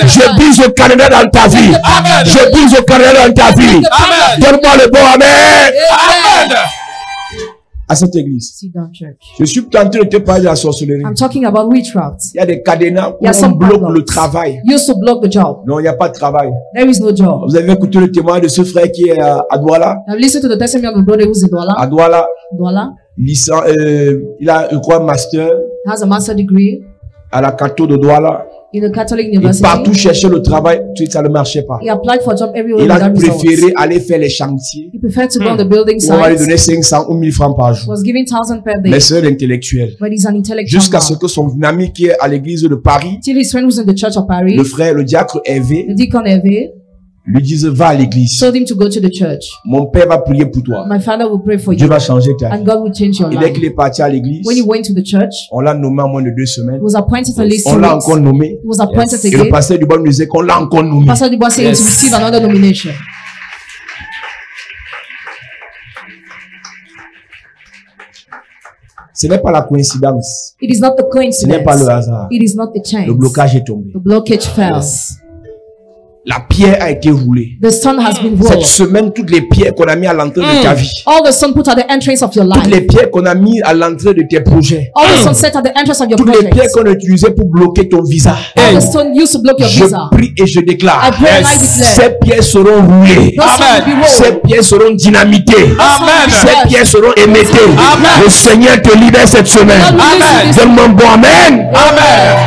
Je brise le cadenas dans ta vie. Je brise le cadenas dans ta vie. Donne-moi le bon amen. À cette église, Sit down, church. je suis tenté de te parler de la sorcellerie. I'm talking about witchcraft. Il y a des cadenas où Il y a on some bloque padlocks. le travail. Used to block the job. Non, il n'y a pas de travail. There is no job. Vous avez écouté le témoignage de ce frère qui est à Douala. I've listened to the testimony of the brother who's in À Douala. Douala, Douala il a, je crois, un master has a master degree à la Cato de Douala. in a Catholic Et partout university. chercher le travail, ça ne marchait pas. He applied for a job everywhere Il a without results. préféré aller faire les chantiers. He preferred to go on the building Où on va lui sites. donner 500 ou 1000 francs par jour. Was given 1,000 per Mais day. c'est un intellectuel. But he's an intellectual Jusqu'à ce man. que son ami qui est à l'église de Paris, Till his friend who's in the church of Paris, le frère, le diacre Hervé, the deacon Eve, lui dise va à l'église. told him to go to the church. Mon père va prier pour toi. My father will pray for Dieu you, va changer ta vie. and God will change your Et dès life. qu'il est parti à l'église, When he went to the church, on l'a nommé en moins de 2 semaines. he was appointed at least On 2 l'a weeks. encore nommé. He was appointed Et le again. pasteur du bon nous disait qu'on l'a encore nommé. Pastor Dubois said to receive another nomination. Ce n'est pas la coïncidence. It is not the Ce n'est pas le coincidence. hasard. It is not a chance. Le blocage est tombé. The blockage fell. La pierre a été roulée. The sun has been Cette rolled. semaine, toutes les pierres qu'on a mis à l'entrée de ta vie, All the sun put at the entrance of your toutes life. les pierres qu'on a mis à l'entrée de tes projets, All the sun set at the entrance of your toutes les pierres project. qu'on a utilisées pour bloquer ton visa, All the sun used to block your je visa. prie et je déclare, I pray and I declare. ces pierres seront roulées. Those sun will be Ces rolled. pierres seront dynamitées. Amen. Ces pierres seront émettées. Amen. Le Seigneur te libère cette semaine. God will listen to this. Donne-moi un bon amen. Amen.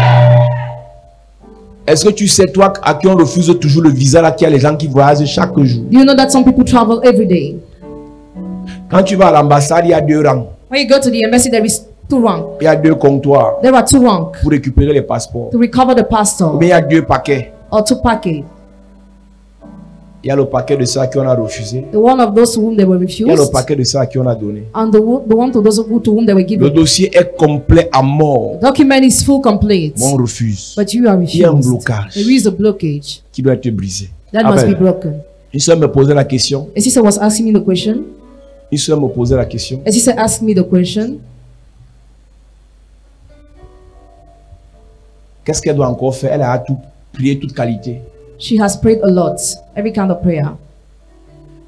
Est-ce que tu sais, toi, à qui on refuse toujours le visa, là, qu'il y a les gens qui voyagent chaque jour? Do you know that some people travel every day? Quand tu vas à l'ambassade, il y a 2 rangs. When you go to the embassy, there is Two ranks. Il y a 2 comptoirs There are 2 ranks pour récupérer les passeports. to recover the pastor, Mais il y a 2 paquets. or 2 packets. Il y a le paquet de ceux à qui on a refusé. The one of those to whom they were Il y a le refused, paquet de ceux à qui on a donné. and the one to those to whom they were Le given. dossier est complet à mort. The document is full complete, Mais on refuse. but you are Il y a un refused. blocage There is a blockage qui doit être brisé. that must be broken. Une soeur me posait la question. A sister was asking me the question. Une soeur me posait la question. A sister asked me the question. Qu'est-ce qu'elle doit encore faire? Elle a tout prié, toute qualité. She has prayed a lot, every kind of prayer,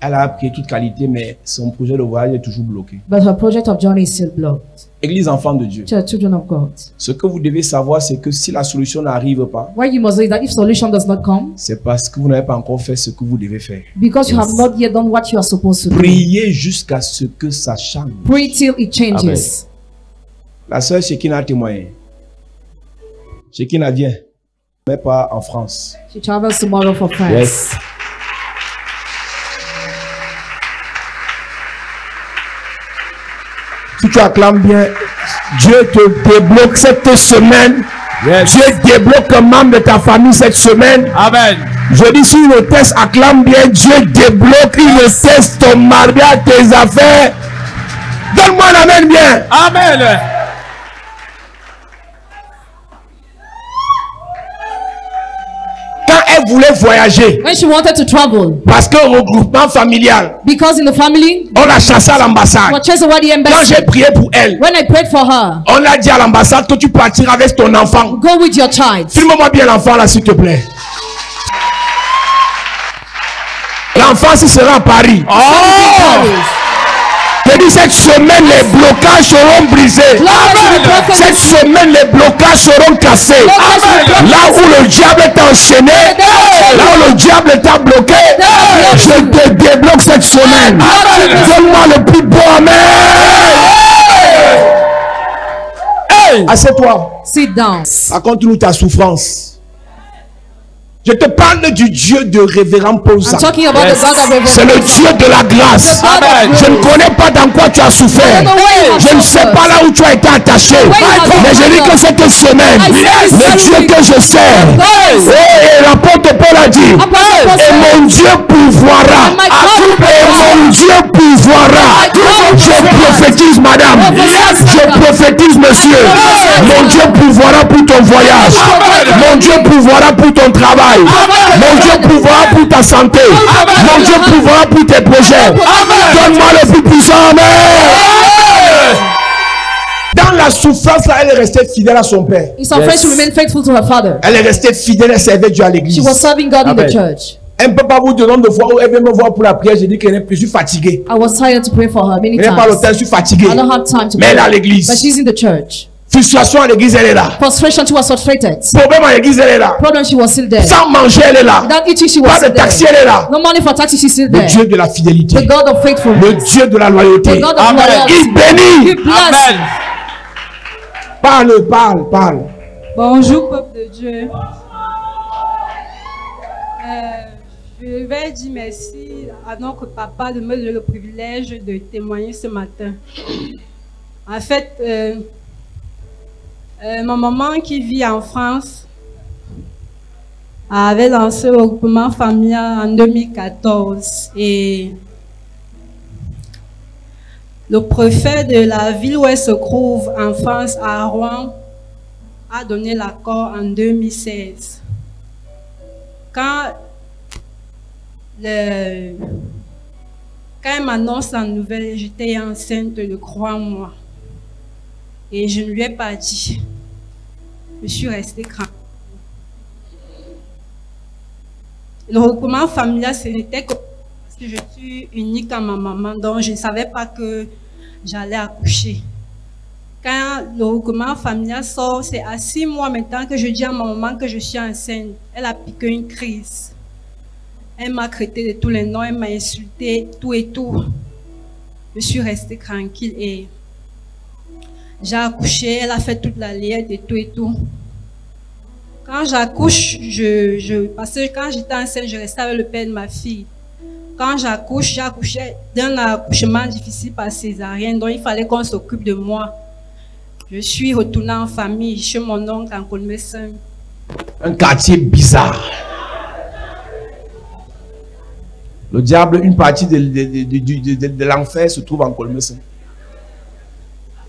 Elle a prié toute qualité, mais son projet de voyage est toujours bloqué. but her project of journey is still blocked. Église enfant de Dieu. Children of God, Ce que vous devez savoir, c'est que si la solution n'arrive pas, why you must know is that if solution does not come, c'est parce que vous n'avez pas encore fait ce que vous devez faire. because you have not yet done what you are supposed to do. Priez jusqu'à ce que ça change. Pray till it changes. La sœur Shekina a témoigné. Shekina vient, mais pas en France. She travels tomorrow for France. Yes. Si tu acclames bien, Dieu te débloque cette semaine. Yes. Dieu débloque un membre de ta famille cette semaine. Amen. Je dis, si une hôtesse acclame bien, Dieu débloque une hôtesse, ton mariage, tes affaires. Donne-moi un amen bien. Amen. Quand elle voulait voyager, When she wanted to travel, parce qu'un regroupement familial, because in the family, on l'a chassée à l'ambassade. was chased away the Quand embassy. j'ai prié pour elle, When I prayed for her, on a dit à l'ambassade que tu partiras avec ton enfant. go with your child. Filme-moi bien l'enfant là, s'il te plaît. L'enfant, s'il sera à Paris. Je dis, cette semaine, les blocages seront brisés. Cette semaine, les blocages seront cassés. Là où le diable est enchaîné, là où le diable t'a bloqué, je te débloque cette semaine. Donne-moi le plus beau amen. Assieds-toi. Sit down. Raconte-nous ta souffrance. Je te parle du Dieu de révérend Paul. I'm talking about the God of C'est le revelation. Dieu de la grâce. Amen. Je ne connais pas dans quoi tu as souffert. Je ne sais pas là où tu as été attaché. Mais je dis que cette semaine, le Dieu que je sers, et l'apôtre Paul a dit, et mon Dieu pourvoira. Et mon Dieu pourvoira. Je prophétise, madame. Je prophétise, monsieur. Mon Dieu pourvoira pour ton voyage. Mon Dieu pourvoira pour ton travail. Mon Dieu pourvoira pour ta santé. Mon Dieu pourvoira pour tes projets. Donne-moi le plus puissant. Amen. Dans la souffrance, là, elle est restée fidèle à son père. In some friends, she remained faithful to her father. Elle est restée fidèle, elle servait Dieu à She l'église. was serving God in Amen. the church. Elle ne peut pas vous dire le nombre de fois où elle vient me voir pour la prière. J'ai dit qu'elle je suis fatigué. I was tired to pray for her many Elle n'est pas à times. l'hôtel, je suis fatigué. I don't have time to Mais elle est à pray. l'église. But she's in the church. Frustration à l'église, elle est là. Frustration, she was frustrated. Problème à l'église, elle est là. Problem, she was still there. Sans manger, elle est là. Without eating, she was Pas de still taxi, there. elle est là. No money for taxi, she's still Le there. Dieu de la fidélité. The God of Le faithfulness. Dieu de la loyauté. The God of Amen. loyalty. Il bénit. He bless. Amen. Parle. Bonjour peuple de Dieu. Je vais dire merci à notre papa de me donner le privilège de témoigner ce matin. En fait, ma maman qui vit en France avait lancé le regroupement familial en 2014 et le préfet de la ville où elle se trouve en France, à Rouen, a donné l'accord en 2016. Quand elle m'annonce la nouvelle, j'étais enceinte de 3 mois. Et je ne lui ai pas dit. Je suis restée crainte. Le regroupement familial, c'était parce que je suis unique à ma maman, donc je ne savais pas que j'allais accoucher. Quand le regroupement familial sort, c'est à 6 mois maintenant que je dis à ma maman que je suis enceinte. Elle a piqué une crise. Elle m'a traité de tous les noms, elle m'a insulté, tout et tout. Je suis restée tranquille et j'ai accouché, elle a fait toute la liette et tout et tout. Quand j'accouche, parce que quand j'étais enceinte, je restais avec le père de ma fille. Quand j'accouche, j'ai accouché d'un accouchement difficile par césarienne, donc il fallait qu'on s'occupe de moi. Je suis retournée en famille chez mon oncle en Colmessin. Un quartier bizarre. Le diable, une partie de l'enfer se trouve en Colmessin.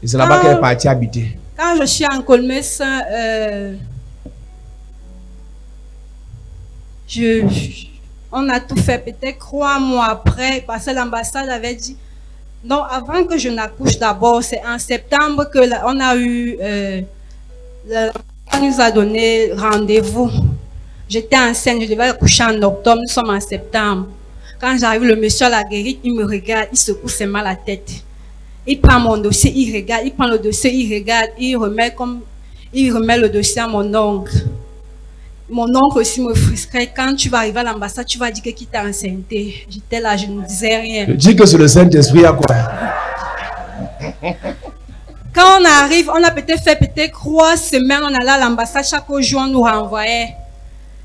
Et c'est là-bas qu'elle est partie habiter. Quand je suis en Colmessin, on a tout fait peut-être 3 mois après, parce que l'ambassade avait dit, non, avant que je n'accouche d'abord, c'est en septembre que on a eu, on nous a donné rendez-vous. J'étais enceinte, je devais accoucher en octobre, nous sommes en septembre. Quand j'arrive, le monsieur à la guérite, il me regarde, il secoue ses mains la tête. Il prend mon dossier, il regarde, il prend le dossier, il regarde, il remet le dossier à mon oncle. Mon oncle aussi me frustrait. Quand tu vas arriver à l'ambassade, tu vas dire que qui t'a enceinté. J'étais là, je ne disais rien. Je dis que c'est le Saint-Esprit à quoi? Quand on arrive, on a peut-être fait 3 semaines, on allait à l'ambassade, chaque jour on nous renvoyait.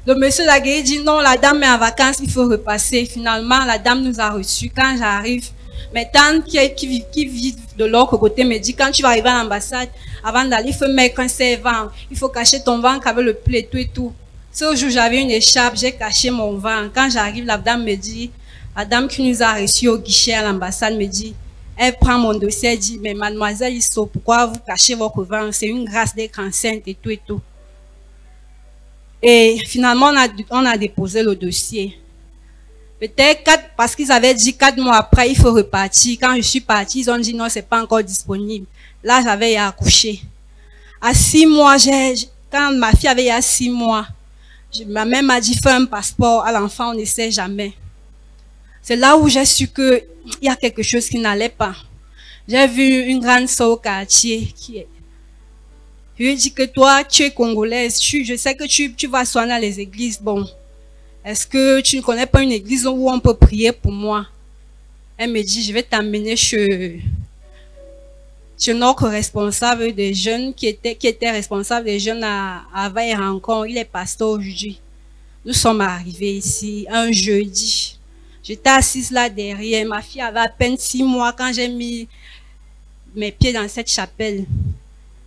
Le monsieur Laguerre dit non, la dame est en vacances, il faut repasser. Finalement, la dame nous a reçus. Quand j'arrive, mes tantes qui vivent de l'autre côté me dit quand tu vas arriver à l'ambassade, avant d'aller, il faut mettre un serre-ventre. Il faut cacher ton ventre avec le pli et tout. Ce jour, j'avais une écharpe, j'ai caché mon ventre. Quand j'arrive, la dame me dit, la dame qui nous a reçus au guichet à l'ambassade me dit, elle prend mon dossier, elle dit, mais mademoiselle Isso, pourquoi vous cachez votre ventre? C'est une grâce d'être enceinte et tout et tout. Et finalement, on a déposé le dossier. Peut-être parce qu'ils avaient dit 4 mois après, il faut repartir. Quand je suis partie, ils ont dit non, c'est pas encore disponible. Là, j'avais accouché. À 6 mois, quand ma fille avait 6 mois, ma mère m'a dit fais un passeport à l'enfant, on ne sait jamais. C'est là où j'ai su qu'il y a quelque chose qui n'allait pas. J'ai vu une grande soeur au quartier qui est. Je lui ai dit que toi, tu es congolaise, je sais que tu vas soigner dans les églises. Bon, est-ce que tu ne connais pas une église où on peut prier pour moi? Elle me dit, je vais t'emmener chez notre responsable des jeunes, qui était responsable des jeunes à Vaille-Rancon. Il est pasteur aujourd'hui. Nous sommes arrivés ici un jeudi. J'étais assise là derrière. Ma fille avait à peine 6 mois quand j'ai mis mes pieds dans cette chapelle.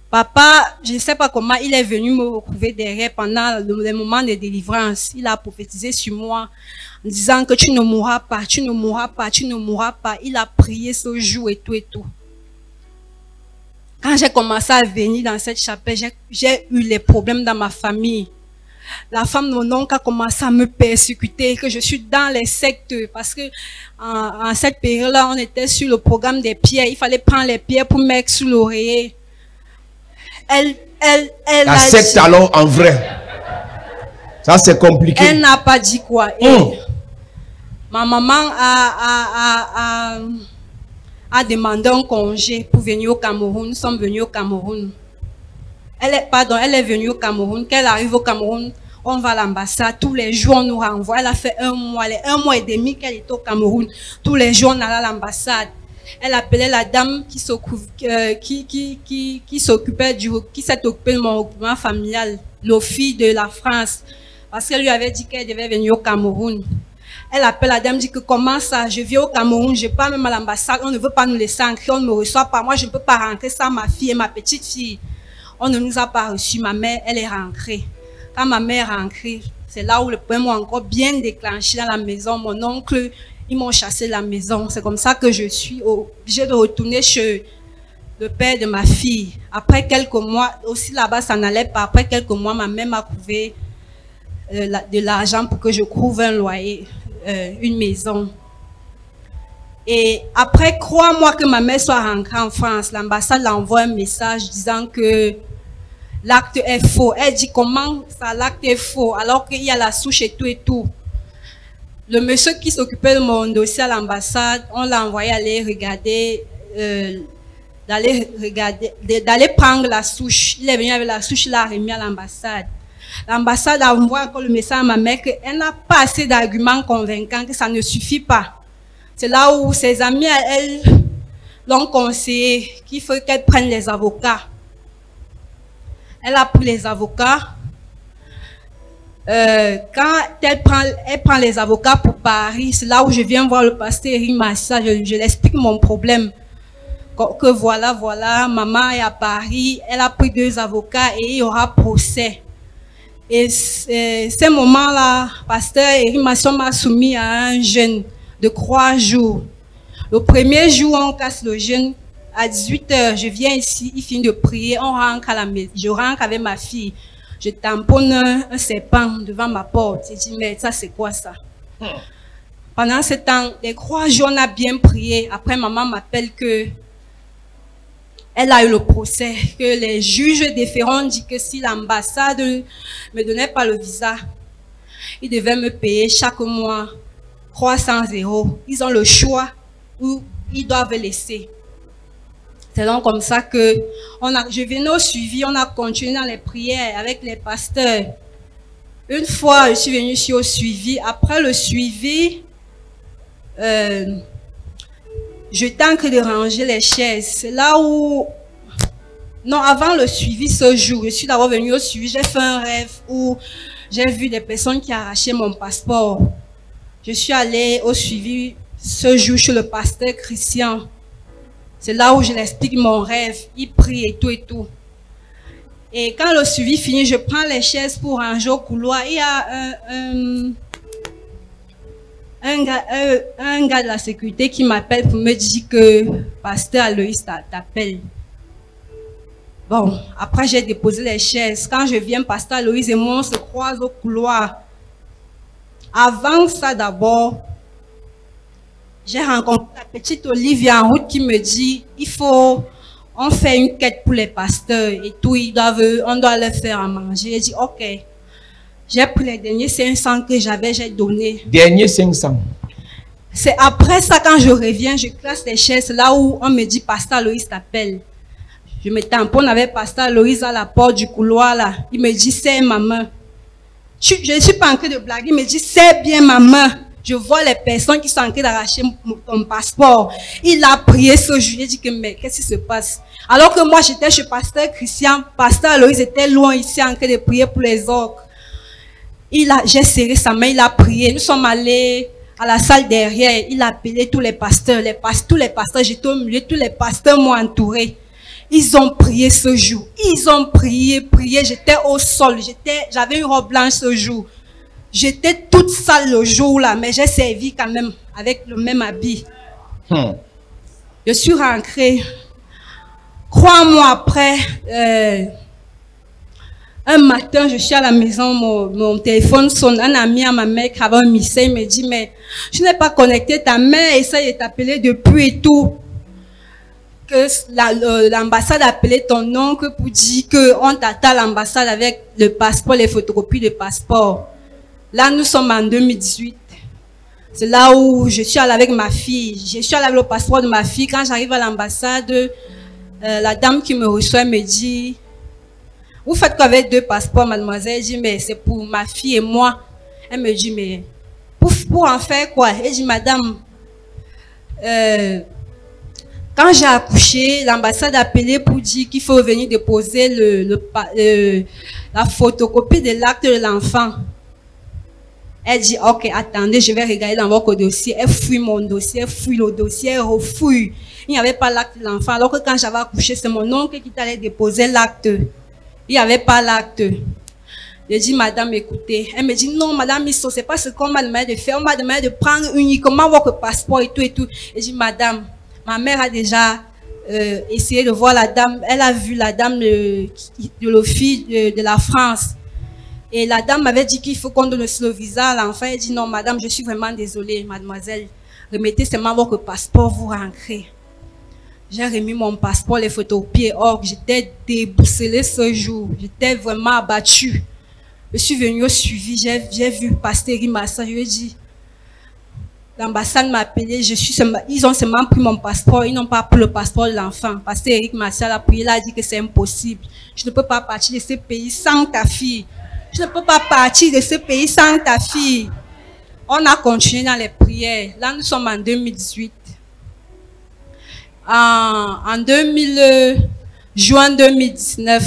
Papa, je ne sais pas comment, il est venu me retrouver derrière pendant le moment de délivrance. Il a prophétisé sur moi en disant que tu ne mourras pas, tu ne mourras pas, tu ne mourras pas. Il a prié ce jour et tout et tout. Quand j'ai commencé à venir dans cette chapelle, j'ai eu les problèmes dans ma famille. La femme de mon oncle a commencé à me persécuter, que je suis dans les sectes, parce que en cette période-là, on était sur le programme des pierres. Il fallait prendre les pierres pour mettre sous l'oreiller. La secte alors en vrai. Ça c'est compliqué. Elle n'a pas dit quoi. Et ma maman a demandé un congé pour venir au Cameroun. Nous sommes venus au Cameroun. Elle est venue au Cameroun. Quand elle arrive au Cameroun, on va à l'ambassade. Tous les jours, on nous renvoie. Elle a fait 1 mois, 1 mois et demi qu'elle était au Cameroun. Tous les jours, on allait à l'ambassade. Elle appelait la dame qui s'est occupée de mon regroupement familial, l'OFI de la France, parce qu'elle lui avait dit qu'elle devait venir au Cameroun. Elle appelle la dame, dit que comment ça, je viens au Cameroun, je pars même à l'ambassade, on ne veut pas nous laisser entrer, on ne me reçoit pas, moi je ne peux pas rentrer sans ma fille et ma petite fille. On ne nous a pas reçus, ma mère, elle est rentrée. Quand ma mère est rentrée, c'est là où le problème m'a encore bien déclenché dans la maison. Mon oncle, ils m'ont chassé de la maison. C'est comme ça que je suis obligée de retourner chez le père de ma fille. Après quelques mois, aussi là-bas, ça n'allait pas. Après quelques mois, ma mère m'a trouvé de l'argent pour que je couvre un loyer, une maison. Et après 3 mois que ma mère soit rentrée en France, l'ambassade l'envoie un message disant que l'acte est faux. Elle dit comment ça, l'acte est faux, alors qu'il y a la souche et tout et tout. Le monsieur qui s'occupait de mon dossier à l'ambassade, on l'a envoyé aller regarder, d'aller prendre la souche. Il est venu avec la souche, il l'a remis à l'ambassade. L'ambassade a envoyé encore le message à ma mère qu'elle n'a pas assez d'arguments convaincants, que ça ne suffit pas. C'est là où ses amis, elle, l'ont conseillé qu'il faut qu'elle prenne les avocats. Elle a pris les avocats. Quand elle prend les avocats pour Paris, c'est là où je viens voir le pasteur Rimassa, je l'explique mon problème. que voilà, maman est à Paris, elle a pris 2 avocats et il y aura procès. Et ces moments-là, pasteur Eric Masson m'a soumis à un jeûne de 3 jours. Le premier jour, on casse le jeûne. À 18 h, je viens ici, il finit de prier, on rentre à la maison. Je rentre avec ma fille. Je tamponne un serpent devant ma porte. J'ai dit, mais ça, c'est quoi ça? Pendant ce temps, les 3 jours, on a bien prié. Après, maman m'appelle que elle a eu le procès, que les juges déférents disent que si l'ambassade ne me donnait pas le visa, ils devaient me payer chaque mois 300 €. Ils ont le choix ou ils doivent laisser. C'est donc comme ça que je venais au suivi, on a continué dans les prières avec les pasteurs. Une fois, je suis venue ici au suivi. Après le suivi, j'étais en train de ranger les chaises. C'est là où... Non, avant le suivi ce jour, je suis d'abord venue au suivi. J'ai fait un rêve où j'ai vu des personnes qui arrachaient mon passeport. Je suis allée au suivi ce jour chez le pasteur Christian. C'est là où je l'explique mon rêve. Il prie et tout et tout. Et quand le suivi finit, je prends les chaises pour ranger au couloir. Il y a un gars de la sécurité qui m'appelle pour me dire que pasteur Aloïs t'appelle. Bon, après j'ai déposé les chaises. Quand je viens, pasteur Aloïs et moi on se croise au couloir. Avant ça d'abord, j'ai rencontré la petite Olivia en route qui me dit, on fait une quête pour les pasteurs et tout, on doit leur faire à manger. J'ai dit, ok. J'ai pris les derniers 500 que j'avais, j'ai donné. Dernier 500. C'est après ça, quand je reviens, je classe les chaises là où on me dit, pasteur Loïs t'appelle. Je me tamponne avec pasteur Loïs à la porte du couloir là. Il me dit, c'est maman. Je ne suis pas en train de blaguer, il me dit, c'est bien maman. Je vois les personnes qui sont en train d'arracher mon passeport. Il a prié ce jour. J'ai dit que, mais qu'est-ce qui se passe? Alors que moi, j'étais chez pasteur Christian. Pasteur Aloïs était loin ici en train de prier pour les orques. J'ai serré sa main, il a prié. Nous sommes allés à la salle derrière. Il a appelé tous les pasteurs. Tous les pasteurs, j'étais au milieu. Tous les pasteurs m'ont entouré. Ils ont prié ce jour. Ils ont prié. J'étais au sol. J'avais une robe blanche ce jour. J'étais toute sale le jour-là, mais j'ai servi quand même avec le même habit. Je suis rentrée. 3 mois après, un matin, je suis à la maison, mon téléphone sonne. Un ami à ma mère qui avait un missel, il me dit, mais je n'ai pas connecté ta mère, essaye de t'appeler depuis et tout. Que l'ambassade a appelé ton oncle pour dire qu'on t'attend à l'ambassade avec le passeport, les photocopies de passeport. Là, nous sommes en 2018. C'est là où je suis allée avec ma fille. Je suis allée avec le passeport de ma fille. Quand j'arrive à l'ambassade, la dame qui me reçoit me dit, vous faites quoi avec 2 passeports, mademoiselle? Elle dit, mais c'est pour ma fille et moi. Elle me dit, mais pour en faire quoi? Elle dit, madame, quand j'ai accouché, l'ambassade a appelé pour dire qu'il faut venir déposer la photocopie de l'acte de l'enfant. Elle dit, ok, attendez, je vais regarder dans votre dossier. Elle fouille mon dossier, elle fouille le dossier, elle refouille. Il n'y avait pas l'acte de l'enfant. Alors que quand j'avais accouché, c'est mon oncle qui allait déposer l'acte. Il n'y avait pas l'acte. Je dis, madame, écoutez. Elle me dit, non, madame Misso, c'est pas ce qu'on m'a demandé de faire. On m'a demandé de prendre uniquement votre passeport et tout et tout. Je dis, madame, ma mère a déjà essayé de voir la dame. Elle a vu la dame de l'office de la France. Et la dame m'avait dit qu'il faut qu'on donne le visa à l'enfant. Elle dit, non, madame, je suis vraiment désolée, mademoiselle. Remettez seulement votre passeport, vous rentrez. J'ai remis mon passeport, les photocopies. Or, j'étais déboussolée ce jour. J'étais vraiment abattue. Je suis venue au suivi, j'ai vu pasteur Rimassa. Je lui ai dit, l'ambassade m'a appelé, ils ont seulement pris mon passeport, ils n'ont pas pris le passeport de l'enfant. Pasteur Eric Martial a prié, il a dit que c'est impossible. Je ne peux pas partir de ce pays sans ta fille. Je ne peux pas partir de ce pays sans ta fille. On a continué dans les prières. Là, nous sommes en 2018. En juin 2019,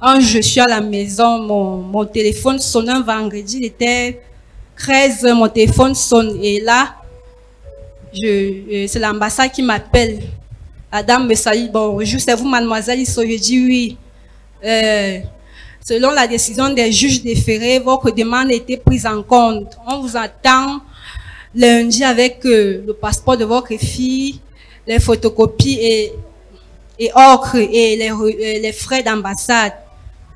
quand je suis à la maison, mon téléphone sonne un vendredi, il était 13 h, mon téléphone sonne. Et là, c'est l'ambassade qui m'appelle. La dame me salue. Bon, bonjour, c'est vous, mademoiselle Isso. Je dis oui. Selon la décision des juges déférés, votre demande a été prise en compte. On vous attend lundi avec le passeport de votre fille, les photocopies et ocre et les frais d'ambassade.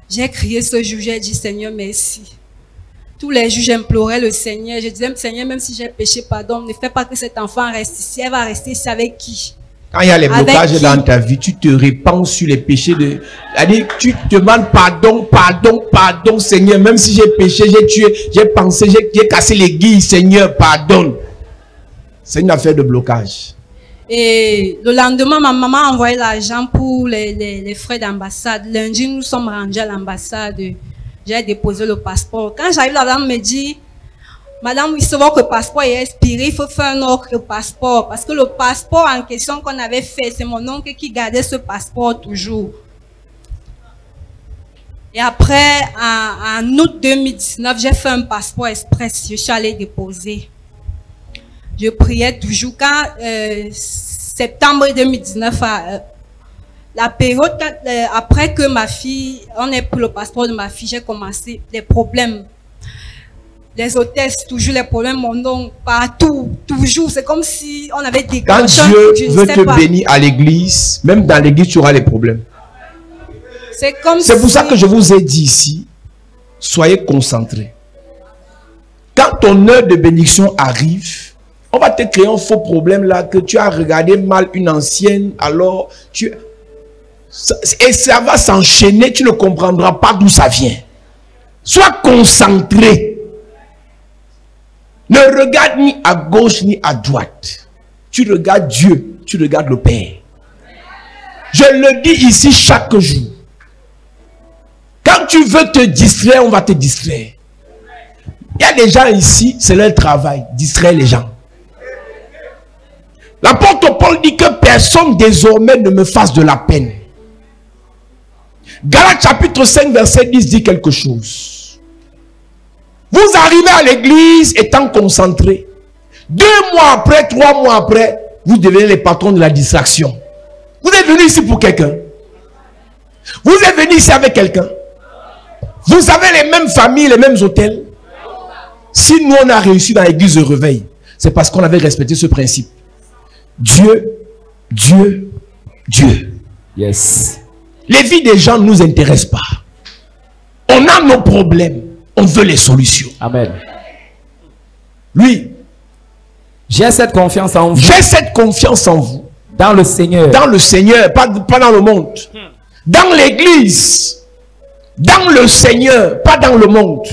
J'ai crié ce jour, j'ai dit Seigneur, merci. Tous les juges imploraient le Seigneur. Je disais, Seigneur, même si j'ai péché, pardon, ne fais pas que cet enfant reste ici. Elle va rester ici avec qui? Quand il y a les blocages dans ta vie, tu te répands sur les péchés de... C'est-à-dire, tu demandes pardon, pardon, pardon, Seigneur. Même si j'ai péché, j'ai tué, j'ai pensé, j'ai cassé l'église, Seigneur, pardonne. C'est une affaire de blocage. Et le lendemain, ma maman a envoyé l'argent pour les frais d'ambassade. Lundi, nous sommes rendus à l'ambassade. J'ai déposé le passeport. Quand j'arrive, la dame me dit, Madame, il se voit que le passeport est expiré, il faut faire un autre passeport. Parce que le passeport en question qu'on avait fait, c'est mon oncle qui gardait ce passeport toujours. Et après, en août 2019, j'ai fait un passeport express. Je suis allée déposer. Je priais toujours. Quand septembre 2019, la période après que ma fille, on ait pris le passeport de ma fille, j'ai commencé les problèmes. Les hôtesses, toujours les problèmes, mon nom, partout, toujours. C'est comme si on avait des... Quand Dieu veut te bénir à l'église, même dans l'église, tu auras les problèmes. C'est comme C'est pour ça que je vous ai dit ici, soyez concentrés. Quand ton heure de bénédiction arrive, on va te créer un faux problème là, que tu as regardé mal une ancienne, alors et ça va s'enchaîner, tu ne comprendras pas d'où ça vient. Sois concentré. Ne regarde ni à gauche ni à droite. Tu regardes Dieu, tu regardes le Père. Je le dis ici chaque jour. Quand tu veux te distraire, on va te distraire. Il y a des gens ici, c'est leur travail, distraire les gens. L'apôtre Paul dit que personne désormais ne me fasse de la peine. Galates chapitre 5 verset 10 dit quelque chose. Vous arrivez à l'église étant concentré. 2 mois après, 3 mois après, vous devenez les patrons de la distraction. Vous êtes venu ici pour quelqu'un. Vous êtes venu ici avec quelqu'un. Vous avez les mêmes familles, les mêmes hôtels. Si nous on a réussi dans l'église de réveil, c'est parce qu'on avait respecté ce principe. Dieu, Dieu, Dieu. Yes. Les vies des gens ne nous intéressent pas. On a nos problèmes. On veut les solutions. Amen. Lui, j'ai cette confiance en vous. J'ai cette confiance en vous. Dans le Seigneur. Dans le Seigneur, pas dans le monde. Dans l'église. Dans le Seigneur, pas dans le monde.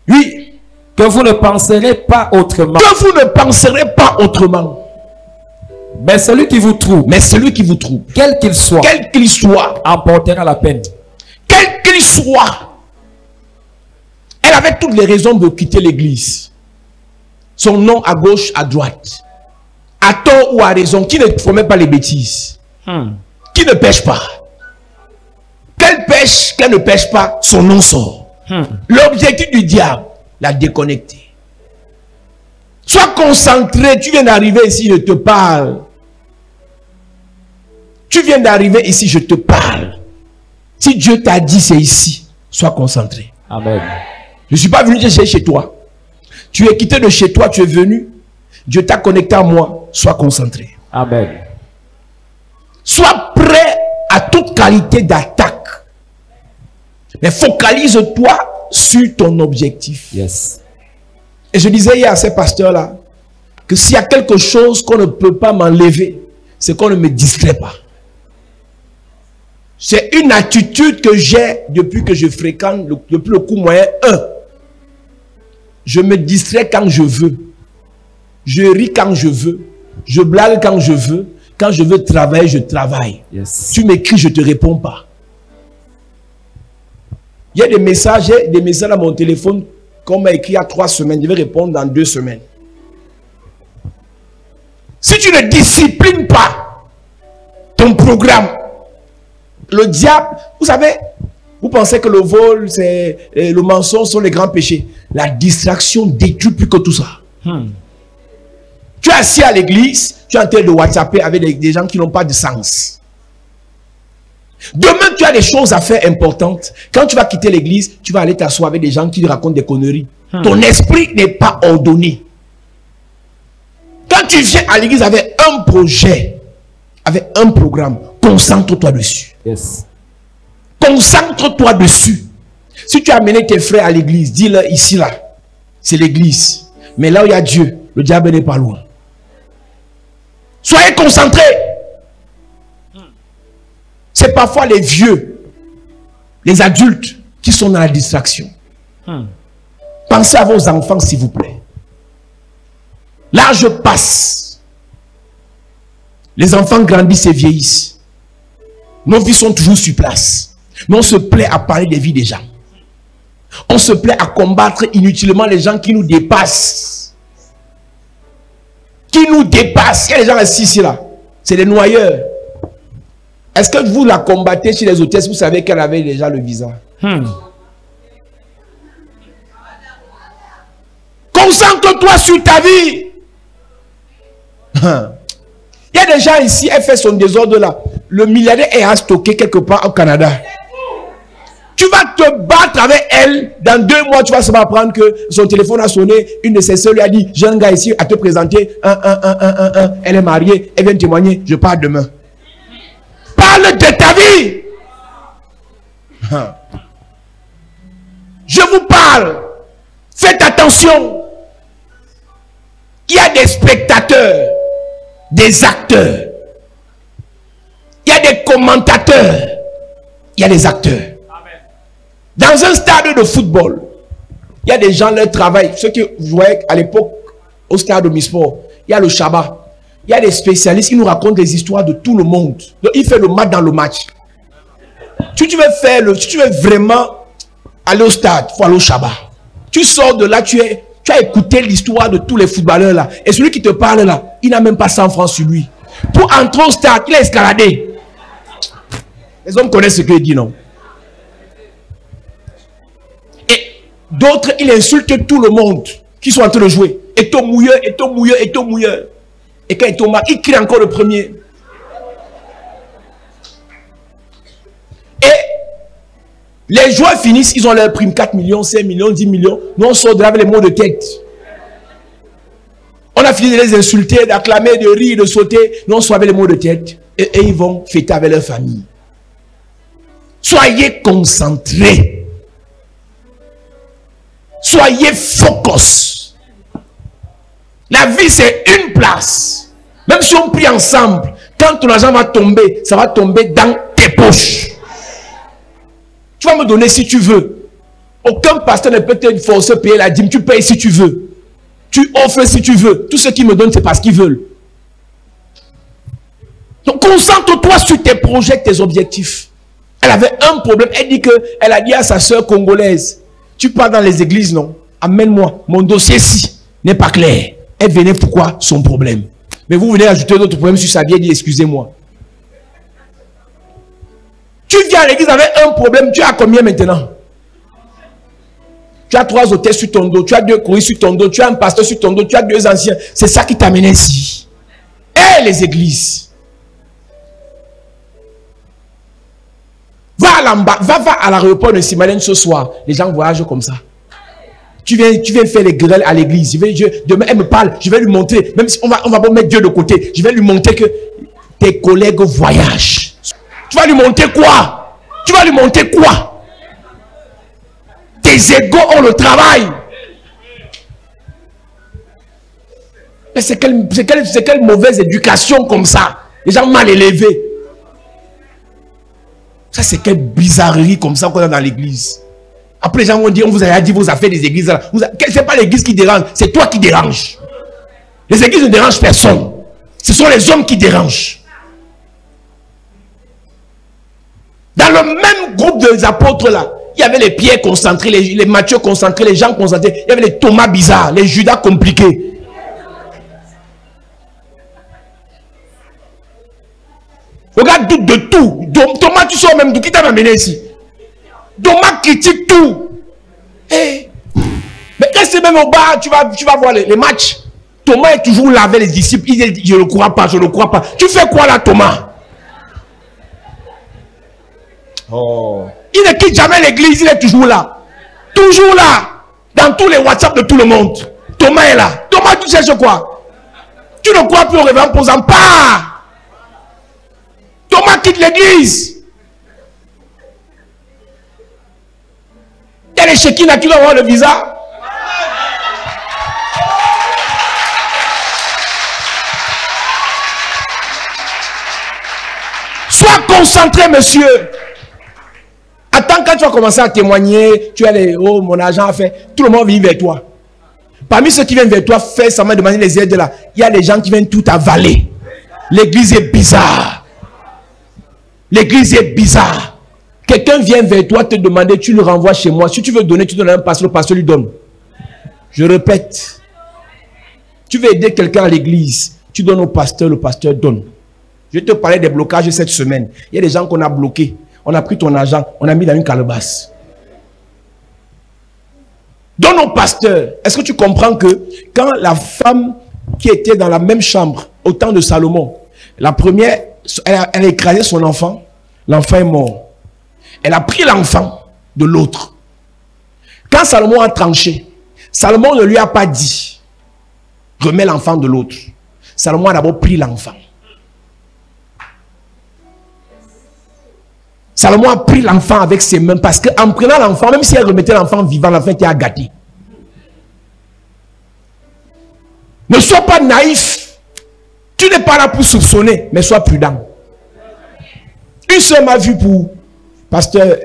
Oui. Que vous ne penserez pas autrement. Que vous ne penserez pas autrement. Mais celui qui vous trouve. Mais celui qui vous trouve. Quel qu'il soit. Quel qu'il soit. Emportera la peine. Quel qu'il soit. Elle avait toutes les raisons de quitter l'église. Son nom à gauche, à droite. À tort ou à raison. Qui ne commet pas les bêtises. Qui ne pêche pas. Qu'elle pêche, qu'elle ne pêche pas, son nom sort. L'objectif du diable, la déconnecter. Sois concentré. Tu viens d'arriver ici, je te parle. Tu viens d'arriver ici, je te parle. Si Dieu t'a dit c'est ici, sois concentré. Amen. Je ne suis pas venu chez toi. Tu es quitté de chez toi, tu es venu. Dieu t'a connecté à moi. Sois concentré. Amen. Sois prêt à toute qualité d'attaque. Mais focalise-toi sur ton objectif. Yes. Et je disais hier à ces pasteurs-là que s'il y a quelque chose qu'on ne peut pas m'enlever, c'est qu'on ne me distrait pas. C'est une attitude que j'ai depuis que je fréquente, depuis le cours moyen 1. Je me distrais quand je veux. Je ris quand je veux. Je blague quand je veux. Quand je veux travailler, je travaille. Yes. Tu m'écris, je ne te réponds pas. Il y a des messages à mon téléphone qu'on m'a écrit il y a 3 semaines. Je vais répondre dans 2 semaines. Si tu ne disciplines pas ton programme, le diable, vous savez, vous pensez que le vol, le mensonge sont les grands péchés. La distraction détruit plus que tout ça. Tu es assis à l'église, tu es en train de WhatsApper avec des gens qui n'ont pas de sens. Demain, tu as des choses à faire importantes. Quand tu vas quitter l'église, tu vas aller t'asseoir avec des gens qui racontent des conneries. Ton esprit n'est pas ordonné. Quand tu viens à l'église avec un projet, avec un programme, concentre-toi dessus. Yes. Concentre-toi dessus. Si tu as amené tes frères à l'église, dis-leur ici, là, c'est l'église. Mais là où il y a Dieu, le diable n'est pas loin. Soyez concentrés. C'est parfois les vieux, les adultes qui sont dans la distraction. Pensez à vos enfants, s'il vous plaît. L'âge passe. Les enfants grandissent et vieillissent. Nos vies sont toujours sur place. Mais on se plaît à parler des vies des gens. On se plaît à combattre inutilement les gens qui nous dépassent. Qui nous dépassent. Il y a des gens assis ici là. C'est des noyeurs. Est-ce que vous la combattez chez les hôtesses? Vous savez qu'elle avait déjà le visa. Concentre-toi sur ta vie. Il y a des gens ici, elle fait son désordre là. Le milliardaire est stocké quelque part au Canada. Tu vas te battre avec elle. Dans 2 mois, tu vas se apprendre que son téléphone a sonné. Une de ses soeurs lui a dit, j'ai un gars ici à te présenter. Elle est mariée. Elle vient témoigner. Je pars demain. Parle de ta vie. Je vous parle. Faites attention. Il y a des spectateurs, des acteurs. Il y a des commentateurs. Il y a des acteurs. Dans un stade de football, il y a des gens, leur travail, ceux qui jouaient à l'époque au stade de Misport, il y a le Shabbat. Il y a des spécialistes qui nous racontent des histoires de tout le monde. Donc, il fait le match dans le match. Si tu veux vraiment aller au stade, il faut aller au Shabbat. Tu sors de là, tu as écouté l'histoire de tous les footballeurs là. Et celui qui te parle là, il n'a même pas 100 francs sur lui. Pour entrer au stade, il a escaladé. Les hommes connaissent ce qu'il dit, non? Et d'autres, il insulte tout le monde qui sont en train de jouer. Et ton mouilleur, et ton mouilleur, et ton mouilleur. Et quand il tombe, il crie encore le premier. Et les joueurs finissent, ils ont leur prime 4 millions, 5 millions, 10 millions. Nous, on sort de là avec les mots de tête. On a fini de les insulter, d'acclamer, de rire, de sauter. Nous, on sort avec les mots de tête. Et ils vont fêter avec leur famille. Soyez concentrés. Soyez focus. La vie, c'est une place. Même si on prie ensemble, quand ton argent va tomber, ça va tomber dans tes poches. Tu vas me donner si tu veux. Aucun pasteur ne peut te forcer à payer la dîme. Tu payes si tu veux. Tu offres si tu veux. Tout ce qu'ils me donnent, c'est parce qu'ils veulent. Donc, concentre-toi sur tes projets, tes objectifs. Elle avait un problème. Elle dit qu'elle a dit à sa soeur congolaise, tu pars dans les églises, non? Amène-moi. Mon dossier-ci n'est pas clair. Elle venait pourquoi? Son problème. Mais vous venez ajouter d'autres problèmes sur sa vie et dit, excusez-moi. Tu viens à l'église avec un problème, tu as combien maintenant? Tu as 3 hôtels sur ton dos, tu as 2 courriers sur ton dos, tu as un pasteur sur ton dos, tu as 2 anciens. C'est ça qui t'amène ici. Et les églises. Va à l'aéroport de Simalène ce soir. Les gens voyagent comme ça. Tu viens faire les grêles à l'église. Demain, elle me parle. Je vais lui montrer. Même si on va pas mettre Dieu de côté. Je vais lui montrer que tes collègues voyagent. Tu vas lui montrer quoi? Tu vas lui montrer quoi? Tes égos ont le travail. Mais c'est quelle mauvaise éducation comme ça. Les gens mal élevés. Ça, c'est quelle bizarrerie comme ça qu'on a dans l'église. Après, les gens vont dire, on vous a dit vos affaires des églises. Ce n'est pas l'église qui dérange, c'est toi qui déranges. Les églises ne dérangent personne. Ce sont les hommes qui dérangent. Dans le même groupe des apôtres là, il y avait les Pierre concentrés, les Matthieu concentrés, les Jean concentrés. Il y avait les Thomas bizarres, les Judas compliqués. Regarde, doute de tout. Thomas, tu sors même d'où? Qui t'a amené ici? Thomas critique tout. Hey. Mais quand c'est même au bar, tu vas voir les matchs. Thomas est toujours là avec les disciples. Il dit, je ne crois pas, je ne crois pas. Tu fais quoi là, Thomas? Oh. Il ne quitte jamais l'église, il est toujours là. Toujours là. Dans tous les WhatsApp de tout le monde. Thomas est là. Thomas, tu cherches quoi? Tu ne crois plus au révérend posant pas. Thomas quitte l'église. Il y a les Shekinah qui vont avoir le visa. Sois concentré, monsieur. Attends, quand tu vas commencer à témoigner, tu as les, oh, mon agent a fait, tout le monde vient vers toi. Parmi ceux qui viennent vers toi, fais seulement demander les aides là. Il y a des gens qui viennent tout avaler. L'église est bizarre. L'église est bizarre. Quelqu'un vient vers toi te demander, tu le renvoies chez moi. Si tu veux donner, tu donnes à un pasteur, le pasteur lui donne. Je répète. Tu veux aider quelqu'un à l'église, tu donnes au pasteur, le pasteur donne. Je te parlais des blocages cette semaine. Il y a des gens qu'on a bloqués. On a pris ton argent, on a mis dans une calebasse. Donne au pasteur. Est-ce que tu comprends que quand la femme qui était dans la même chambre au temps de Salomon, la première, elle a écrasé son enfant, l'enfant est mort. Elle a pris l'enfant de l'autre. Quand Salomon a tranché, Salomon ne lui a pas dit, remets l'enfant de l'autre. Salomon a d'abord pris l'enfant. Salomon a pris l'enfant avec ses mains parce qu'en prenant l'enfant, même si elle remettait l'enfant vivant, l'enfant était à gâter. Ne sois pas naïf. Tu n'es pas là pour soupçonner, mais sois prudent. Une soeur m'a vu pour... Pasteur,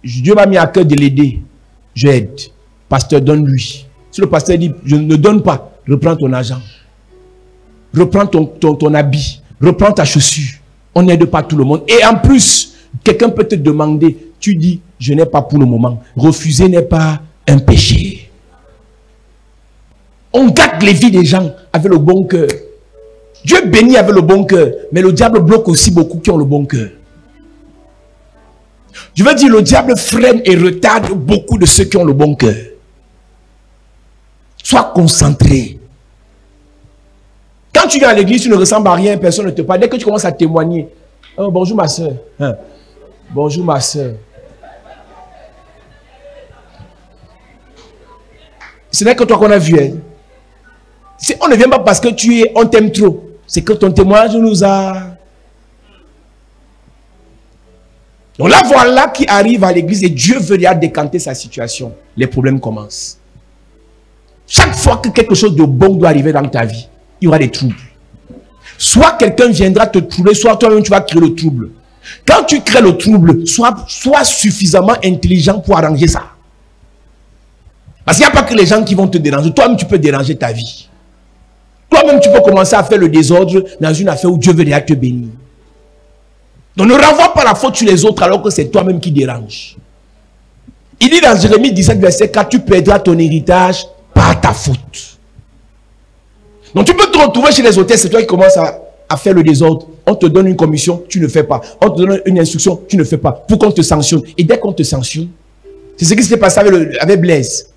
Dieu m'a mis à cœur de l'aider. J'aide. Pasteur, donne-lui. Si le pasteur dit, je ne donne pas, reprends ton argent. Reprends ton habit. Reprends ta chaussure. On n'aide pas tout le monde. Et en plus, quelqu'un peut te demander, tu dis, je n'ai pas pour le moment. Refuser n'est pas un péché. On gâte les vies des gens avec le bon cœur. Dieu bénit avec le bon cœur, mais le diable bloque aussi beaucoup qui ont le bon cœur. Je veux dire, le diable freine et retarde beaucoup de ceux qui ont le bon cœur. Sois concentré. Quand tu viens à l'église, tu ne ressembles à rien, personne ne te parle. Dès que tu commences à témoigner, oh, bonjour ma soeur. Hein? Bonjour ma soeur. Ce n'est que toi qu'on a vu. Hein? On ne vient pas parce que on t'aime trop. C'est que ton témoignage nous a... Donc là, voilà qui arrive à l'église et Dieu veut déjà décanter sa situation. Les problèmes commencent. Chaque fois que quelque chose de bon doit arriver dans ta vie, il y aura des troubles. Soit quelqu'un viendra te troubler, soit toi-même tu vas créer le trouble. Quand tu crées le trouble, sois suffisamment intelligent pour arranger ça. Parce qu'il n'y a pas que les gens qui vont te déranger. Toi-même, tu peux déranger ta vie. Toi-même, tu peux commencer à faire le désordre dans une affaire où Dieu veut déjà te bénir. Donc ne renvoie pas la faute sur les autres alors que c'est toi-même qui dérange. Il dit dans Jérémie 17, verset 4, tu perdras ton héritage par ta faute. Donc tu peux te retrouver chez les hôtels, c'est toi qui commences à faire le désordre. On te donne une commission, tu ne fais pas. On te donne une instruction, tu ne fais pas. Pour qu'on te sanctionne. Et dès qu'on te sanctionne, c'est ce qui s'est passé avec Blaise.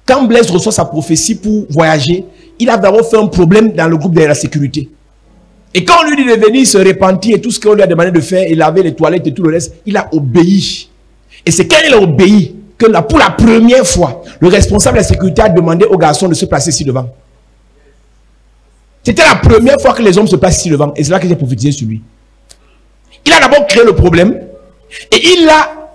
Quand Blaise reçoit sa prophétie pour voyager, il a d'abord fait un problème dans le groupe de la sécurité. Et quand on lui dit de venir se repentir et tout ce qu'on lui a demandé de faire, et laver les toilettes et tout le reste, il a obéi. Et c'est quand il a obéi que pour la première fois, le responsable de la sécurité a demandé au garçon de se placer ici devant. C'était la première fois que les hommes se placent ici devant. Et c'est là que j'ai prophétisé sur lui. Il a d'abord créé le problème. Et il a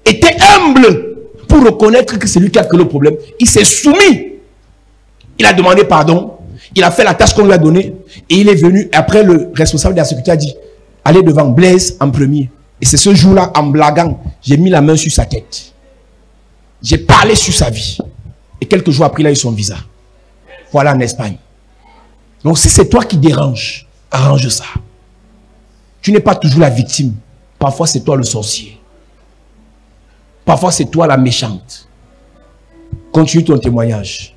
été humble pour reconnaître que c'est lui qui a créé le problème. Il s'est soumis. Il a demandé pardon. Il a fait la tâche qu'on lui a donnée. Et il est venu. Après, le responsable de la sécurité a dit, allez devant Blaise en premier. Et c'est ce jour-là, en blaguant, j'ai mis la main sur sa tête. J'ai parlé sur sa vie. Et quelques jours après, il a eu son visa. Voilà en Espagne. Donc si c'est toi qui dérange, arrange ça. Tu n'es pas toujours la victime. Parfois c'est toi le sorcier. Parfois c'est toi la méchante. Continue ton témoignage.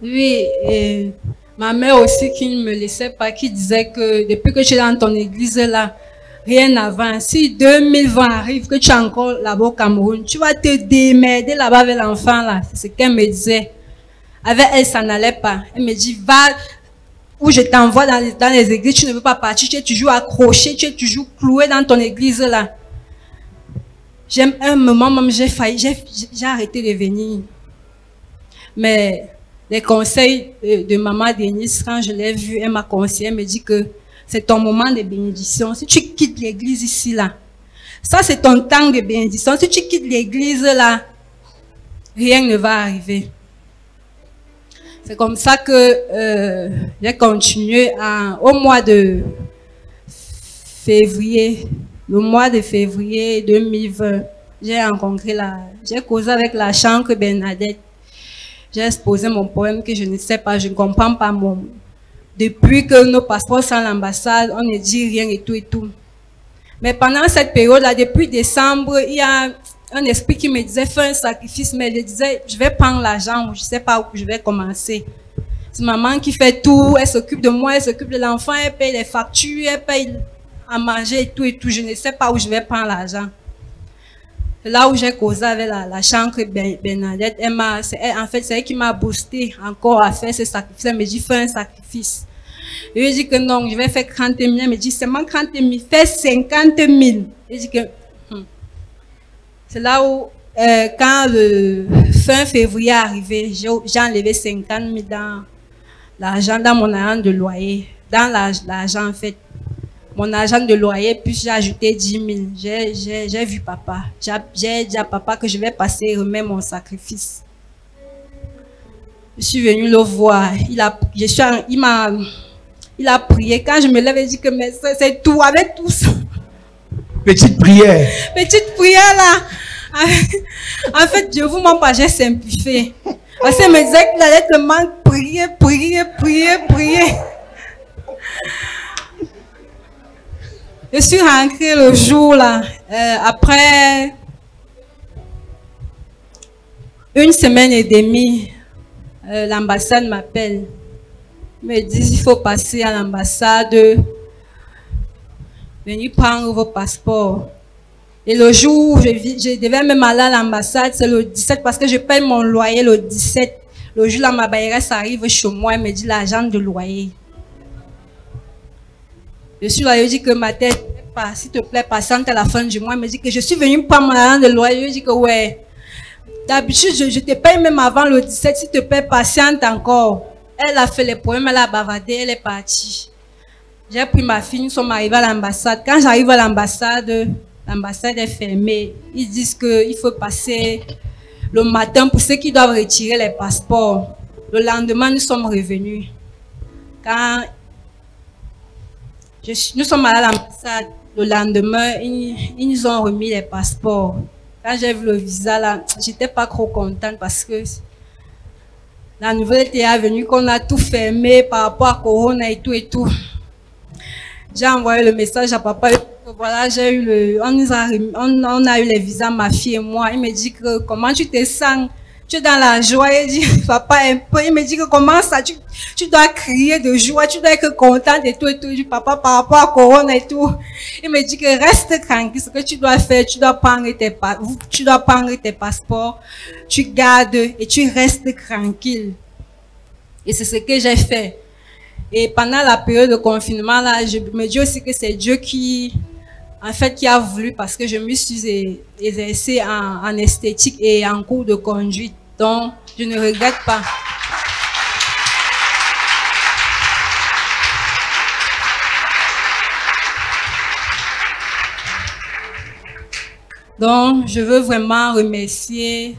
Oui, et ma mère aussi qui ne me laissait pas, qui disait que depuis que tu es dans ton église là, rien n'avance. Si 2020 arrive, que tu es encore là-bas au Cameroun, tu vas te démerder là-bas avec l'enfant là. C'est ce qu'elle me disait. Avec elle, ça n'allait pas. Elle me dit, va où je t'envoie dans les églises, tu ne veux pas partir, tu es toujours accroché, tu es toujours cloué dans ton église là. J'aime un moment, même j'ai arrêté de venir. Mais les conseils de maman Denise, quand je l'ai vue, elle m'a conseillé, elle me dit que c'est ton moment de bénédiction. Si tu quittes l'église ici là, ça c'est ton temps de bénédiction. Si tu quittes l'église là, rien ne va arriver. C'est comme ça que j'ai continué au mois de février. Le mois de février 2020, j'ai causé avec la chancre Bernadette. J'ai exposé mon problème que je ne sais pas, je ne comprends pas Depuis que nos passeports sont à l'ambassade, on ne dit rien et tout et tout. Mais pendant cette période-là, depuis décembre, il y a un esprit qui me disait fais un sacrifice, mais il disait je vais prendre l'argent, je ne sais pas où je vais commencer. C'est maman qui fait tout, elle s'occupe de moi, elle s'occupe de l'enfant, elle paye les factures, elle paye à manger et tout, je ne sais pas où je vais prendre l'argent. C'est là où j'ai causé avec la chancre Bernadette, en fait c'est elle qui m'a boosté encore à faire ce sacrifice, elle me dit fais un sacrifice. Je lui ai dit que non, je vais faire 30 000, elle me dit seulement 30 000, fais 50 000. Je dit que c'est là où, quand le fin février est arrivé, j'ai enlevé 50 000 dans l'argent, dans mon argent de loyer. Dans l'argent, en fait, mon argent de loyer, puis j'ai ajouté 10 000. J'ai vu papa. J'ai dit à papa que je vais passer et remettre mon sacrifice. Je suis venue le voir. Il a prié. Quand je me lève, il dit que c'est tout, avec tout ça. Petite prière. Petite prière là. En fait, je vous mens pas, j'ai simplifié. Parce qu'il me disait qu'il allait tellement prier. Je suis rentrée le jour là. Après une semaine et demie, l'ambassade m'appelle. Me dit il faut passer à l'ambassade, venir prendre vos passeports. Et le jour où je devais même aller à l'ambassade, c'est le 17 parce que je paye mon loyer le 17. Le jour là, ma bailleresse arrive chez moi, elle me dit l'argent de loyer. Je suis là, je dis que ma tête, s'il te plaît, patiente à la fin du mois. Elle me dit que je suis venue prendre mon argent de loyer. Je dis que ouais, d'habitude je te paye même avant le 17, s'il te plaît, patiente encore. Elle a fait les problèmes, elle a bavardé, elle est partie. J'ai pris ma fille, nous sommes arrivés à l'ambassade. Quand j'arrive à l'ambassade, l'ambassade est fermée. Ils disent qu'il faut passer le matin pour ceux qui doivent retirer les passeports. Le lendemain, nous sommes revenus. Quand nous sommes allés à l'ambassade, le lendemain, ils nous ont remis les passeports. Quand j'ai vu le visa, là, j'étais pas trop contente parce que la nouvelle était venue qu'on a tout fermé par rapport à Corona et tout. J'ai envoyé le message à papa. Voilà, j'ai eu on a eu les visas, ma fille et moi. Il me dit que comment tu te sens? Tu es dans la joie. Il dit papa un peu. Il me dit que comment ça? Tu dois crier de joie, tu dois être contente et tout. Je dis papa par rapport à Corona et tout. Il me dit que reste tranquille. Ce que tu dois faire, tu dois prendre tes passeports, tu gardes et tu restes tranquille. Et c'est ce que j'ai fait. Et pendant la période de confinement, là, je me dis aussi que c'est Dieu qui a voulu, parce que je me suis exercée en esthétique et en cours de conduite. Donc, je ne regrette pas. Donc, je veux vraiment remercier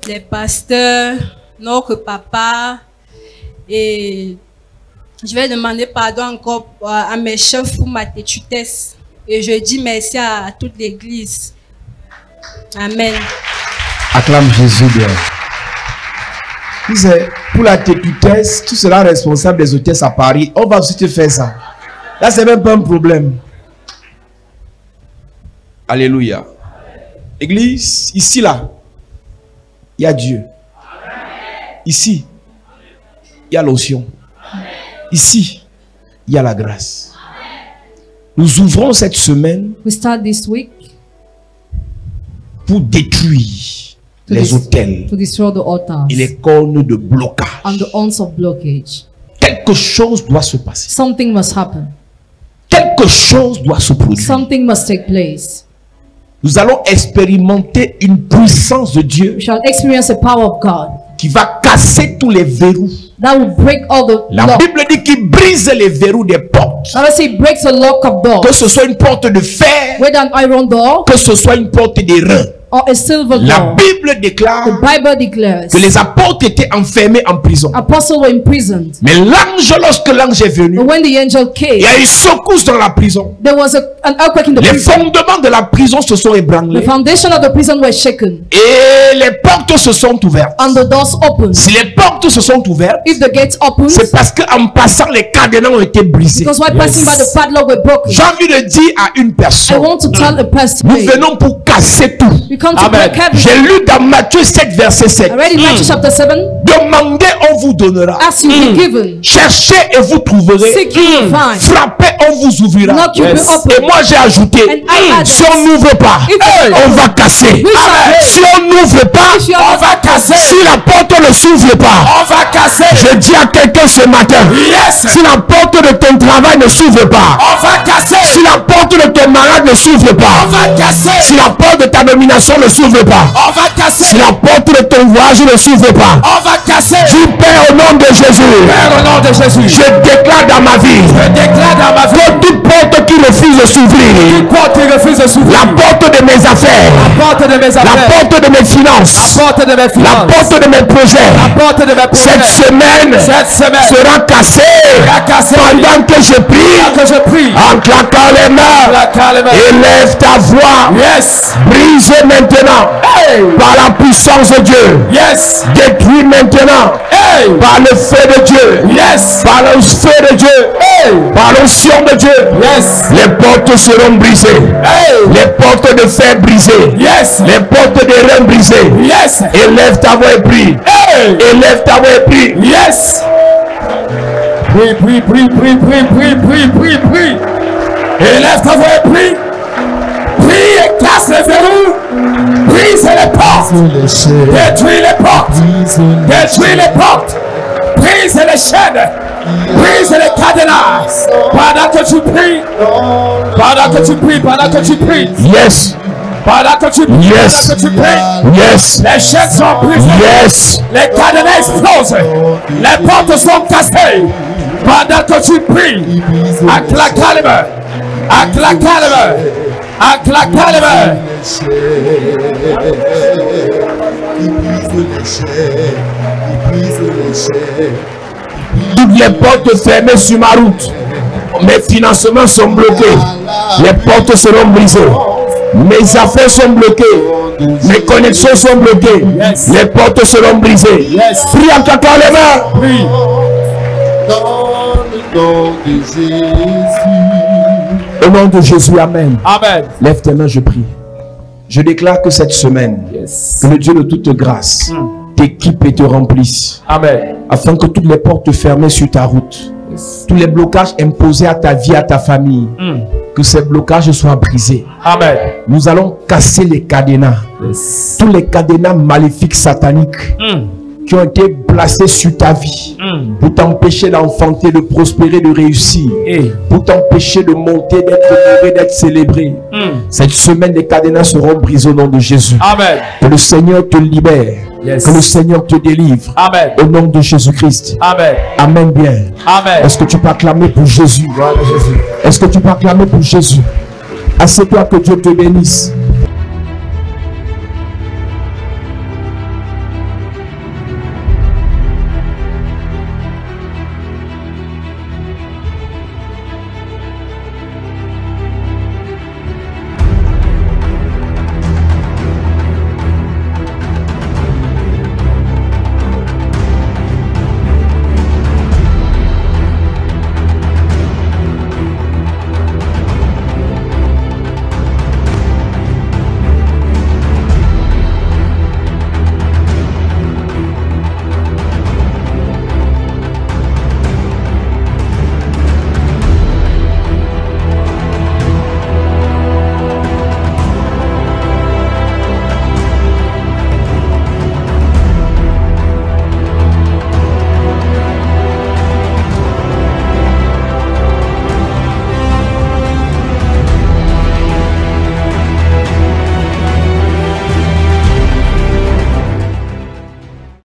les pasteurs, notre papa, et je vais demander pardon encore à mes chefs pour ma têtutesse. Et je dis merci à toute l'église. Amen. Acclame Jésus bien. Pour la têtutesse, tu seras responsable des hôtesses à Paris. On va aussi te faire ça. Là, c'est même pas un problème. Alléluia. Église, ici, là, il y a Dieu. Ici, il y a l'onction. Ici, il y a la grâce. Nous ouvrons cette semaine We start this week pour détruire les autels to destroy the altars et les cornes de blocage. and the horns of blockage. Quelque chose doit se passer. Something must happen. Quelque chose doit se produire. Something must take place. Nous allons expérimenter une puissance de Dieu We shall experience the power of God qui va casser tous les verrous. that will break all the La lock. Bible dit qu'il brise les verrous des portes. Now let's say it breaks a lock of door. Que ce soit une porte de fer, Whether an iron door que ce soit une porte d'airain. or a silver La door. Bible déclare The Bible declares que les apôtres étaient enfermés en prison. apostles were imprisoned. Mais l'ange, lorsque l'ange est venu, But when the angel il came, y a une secousse dans la prison. there was an earthquake in the Les prison. fondements de la prison se sont The ébranlés foundation of the prison were shaken et les portes se sont ouvertes. and the doors opened. Si les portes se sont ouvertes, If the gates opened, c'est parce qu'en passant, les cadenas ont été brisés. because while passing by the padlock were broken. J'ai envie de dire à une I personne, want to tell a person, nous venons pour casser tout. we come to break everything. J'ai lu dans Matthieu 7, verset 7. I read in Matthew chapter 7, Demandez, on vous donnera. ask you will be given, Cherchez et vous trouverez. seek you will find, Frappez, on vous ouvrira. knock you will Et open. moi j'ai ajouté, And I added, si on n'ouvre pas, If you on va casser. We shall break. Si on n'ouvre pas, If you are on va not casser. Si la porte ne s'ouvre pas, on va casser. Je dis à quelqu'un ce matin, si la porte de ton travail ne s'ouvre pas, on va casser. Si la porte de ton mariage ne s'ouvre pas, on va casser. Si la porte de ta nomination ne s'ouvre pas, on va casser. Si la porte de ton voyage ne s'ouvre pas, on va casser. Dis Père au nom de Jésus. Père au nom de Jésus. Je déclare dans ma vie. Je déclare dans ma vie. Que toute porte qui refuse de s'ouvrir. Toute porte qui refuse de s'ouvrir. La porte de mes affaires. La porte de mes affaires. La porte de mes finances. La porte de mes finances. La porte de mes projets. La porte de mes projets. Cette semaine sera cassée. Pendant que je prie. En claquant les mains. Élève ta voix. Yes. Brise maintenant. Par la puissance de Dieu. Yes. Détruis maintenant. Par le feu de Dieu. Yes. Par le feu de Dieu. Par l'onction de Dieu. Yes. Les portes seront brisées. Les portes de fer brisées. Yes. Les portes de reins brisées. Yes. Élève ta voix et prie. Élève ta voix et prie. Yes. Prie. Élève ta voix et prie. Prie et casse les verrous. Brise les portes. Détruis les portes. Détruis les portes. Brise les chaînes. Brise les cadenas. Pendant que tu pries. Pendant que tu pries. Pendant que tu pries. Yes. Pendant que tu pries. Yes. Pendant que tu pries. Yes. Les chaînes sont brisées. Yes. Les cadenas explosent. Les portes sont cassées. Pendant que tu pries. Acclame. Acclame. Acclame. Toutes les portes fermées sur ma route. Mes financements sont bloqués. Les portes seront brisées. Mes affaires sont bloquées. Mes connexions sont bloquées. Les portes seront brisées. Prie en claquant les mains. Prie. Dans le nom de Jésus. Au nom de Jésus, amen. Amen. Lève tes mains, je prie. Je déclare que cette semaine, que le Dieu de toute grâce t'équipe et te remplisse. Amen. Afin que toutes les portes fermées sur ta route, tous les blocages imposés à ta vie, à ta famille, que ces blocages soient brisés. Amen. Nous allons casser les cadenas. Tous les cadenas maléfiques sataniques qui ont été placés sur ta vie pour t'empêcher d'enfanter, de prospérer, de réussir, pour t'empêcher de monter, d'être honoré, d'être célébré. Cette semaine, les cadenas seront brisés au nom de Jésus. Amen. Que le Seigneur te libère. Yes. Que le Seigneur te délivre. Amen. Au nom de Jésus-Christ. Amen. Amen bien. Amen. Est-ce que tu peux acclamer pour Jésus? Est-ce que tu peux acclamer pour Jésus? Assieds-toi, que Dieu te bénisse.